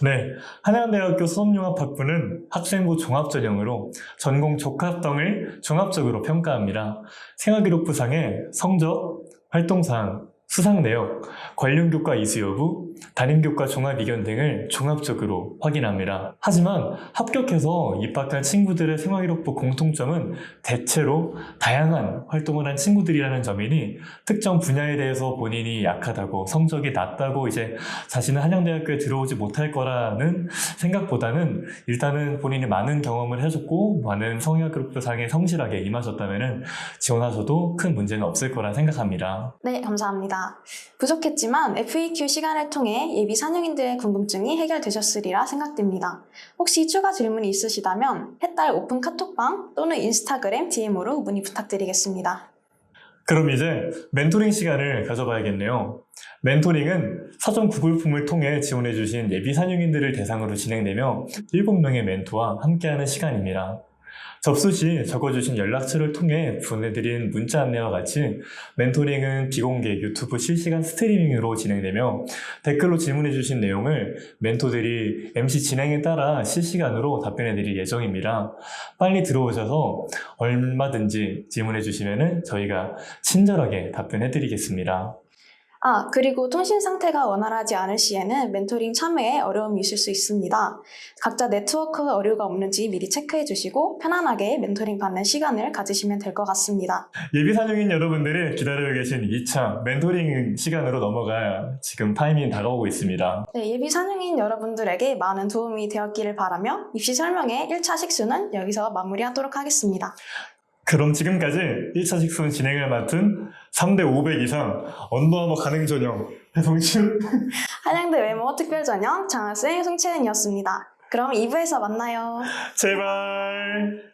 네, 한양대학교 산업융합학부는 학생부 종합전형으로 전공 적합 등을 종합적으로 평가합니다. 생활기록부상의 성적, 활동사항, 수상 내역, 관련 교과 이수 여부, 담임 교과 종합 이견 등을 종합적으로 확인합니다. 하지만 합격해서 입학한 친구들의 생활기록부 공통점은 대체로 다양한 활동을 한 친구들이라는 점이니 특정 분야에 대해서 본인이 약하다고 성적이 낮다고 이제 자신은 한양대학교에 들어오지 못할 거라는 생각보다는 일단은 본인이 많은 경험을 해줬고 많은 생활기록부상에 성실하게 임하셨다면 지원하셔도 큰 문제는 없을 거라 생각합니다. 네, 감사합니다. 부족했지만 FAQ 시간을 통해 예비 4학년들의 궁금증이 해결되셨으리라 생각됩니다. 혹시 추가 질문이 있으시다면 해딸 오픈 카톡방 또는 인스타그램 DM으로 문의 부탁드리겠습니다. 그럼 이제 멘토링 시간을 가져봐야겠네요. 멘토링은 사전 구글폼을 통해 지원해주신 예비 4학년들을 대상으로 진행되며 7명의 멘토와 함께하는 시간입니다. 접수 시 적어주신 연락처를 통해 보내드린 문자 안내와 같이 멘토링은 비공개 유튜브 실시간 스트리밍으로 진행되며 댓글로 질문해주신 내용을 멘토들이 MC 진행에 따라 실시간으로 답변해드릴 예정입니다. 빨리 들어오셔서 얼마든지 질문해주시면 저희가 친절하게 답변해드리겠습니다. 그리고 통신 상태가 원활하지 않을 시에는 멘토링 참여에 어려움이 있을 수 있습니다. 각자 네트워크 오류가 없는지 미리 체크해 주시고 편안하게 멘토링 받는 시간을 가지시면 될 것 같습니다. 예비 사령인 여러분들이 기다리고 계신 2차 멘토링 시간으로 넘어갈 지금 타이밍이 다가오고 있습니다. 네, 예비 사령인 여러분들에게 많은 도움이 되었기를 바라며 입시 설명의 1차 식수는 여기서 마무리하도록 하겠습니다. 그럼 지금까지 1차 식순 진행을 맡은 3대 500 이상 언더아머 가능 전형 배송준 한양대 외모 특별전형 장학생 송채은이었습니다. 그럼 2부에서 만나요. 제발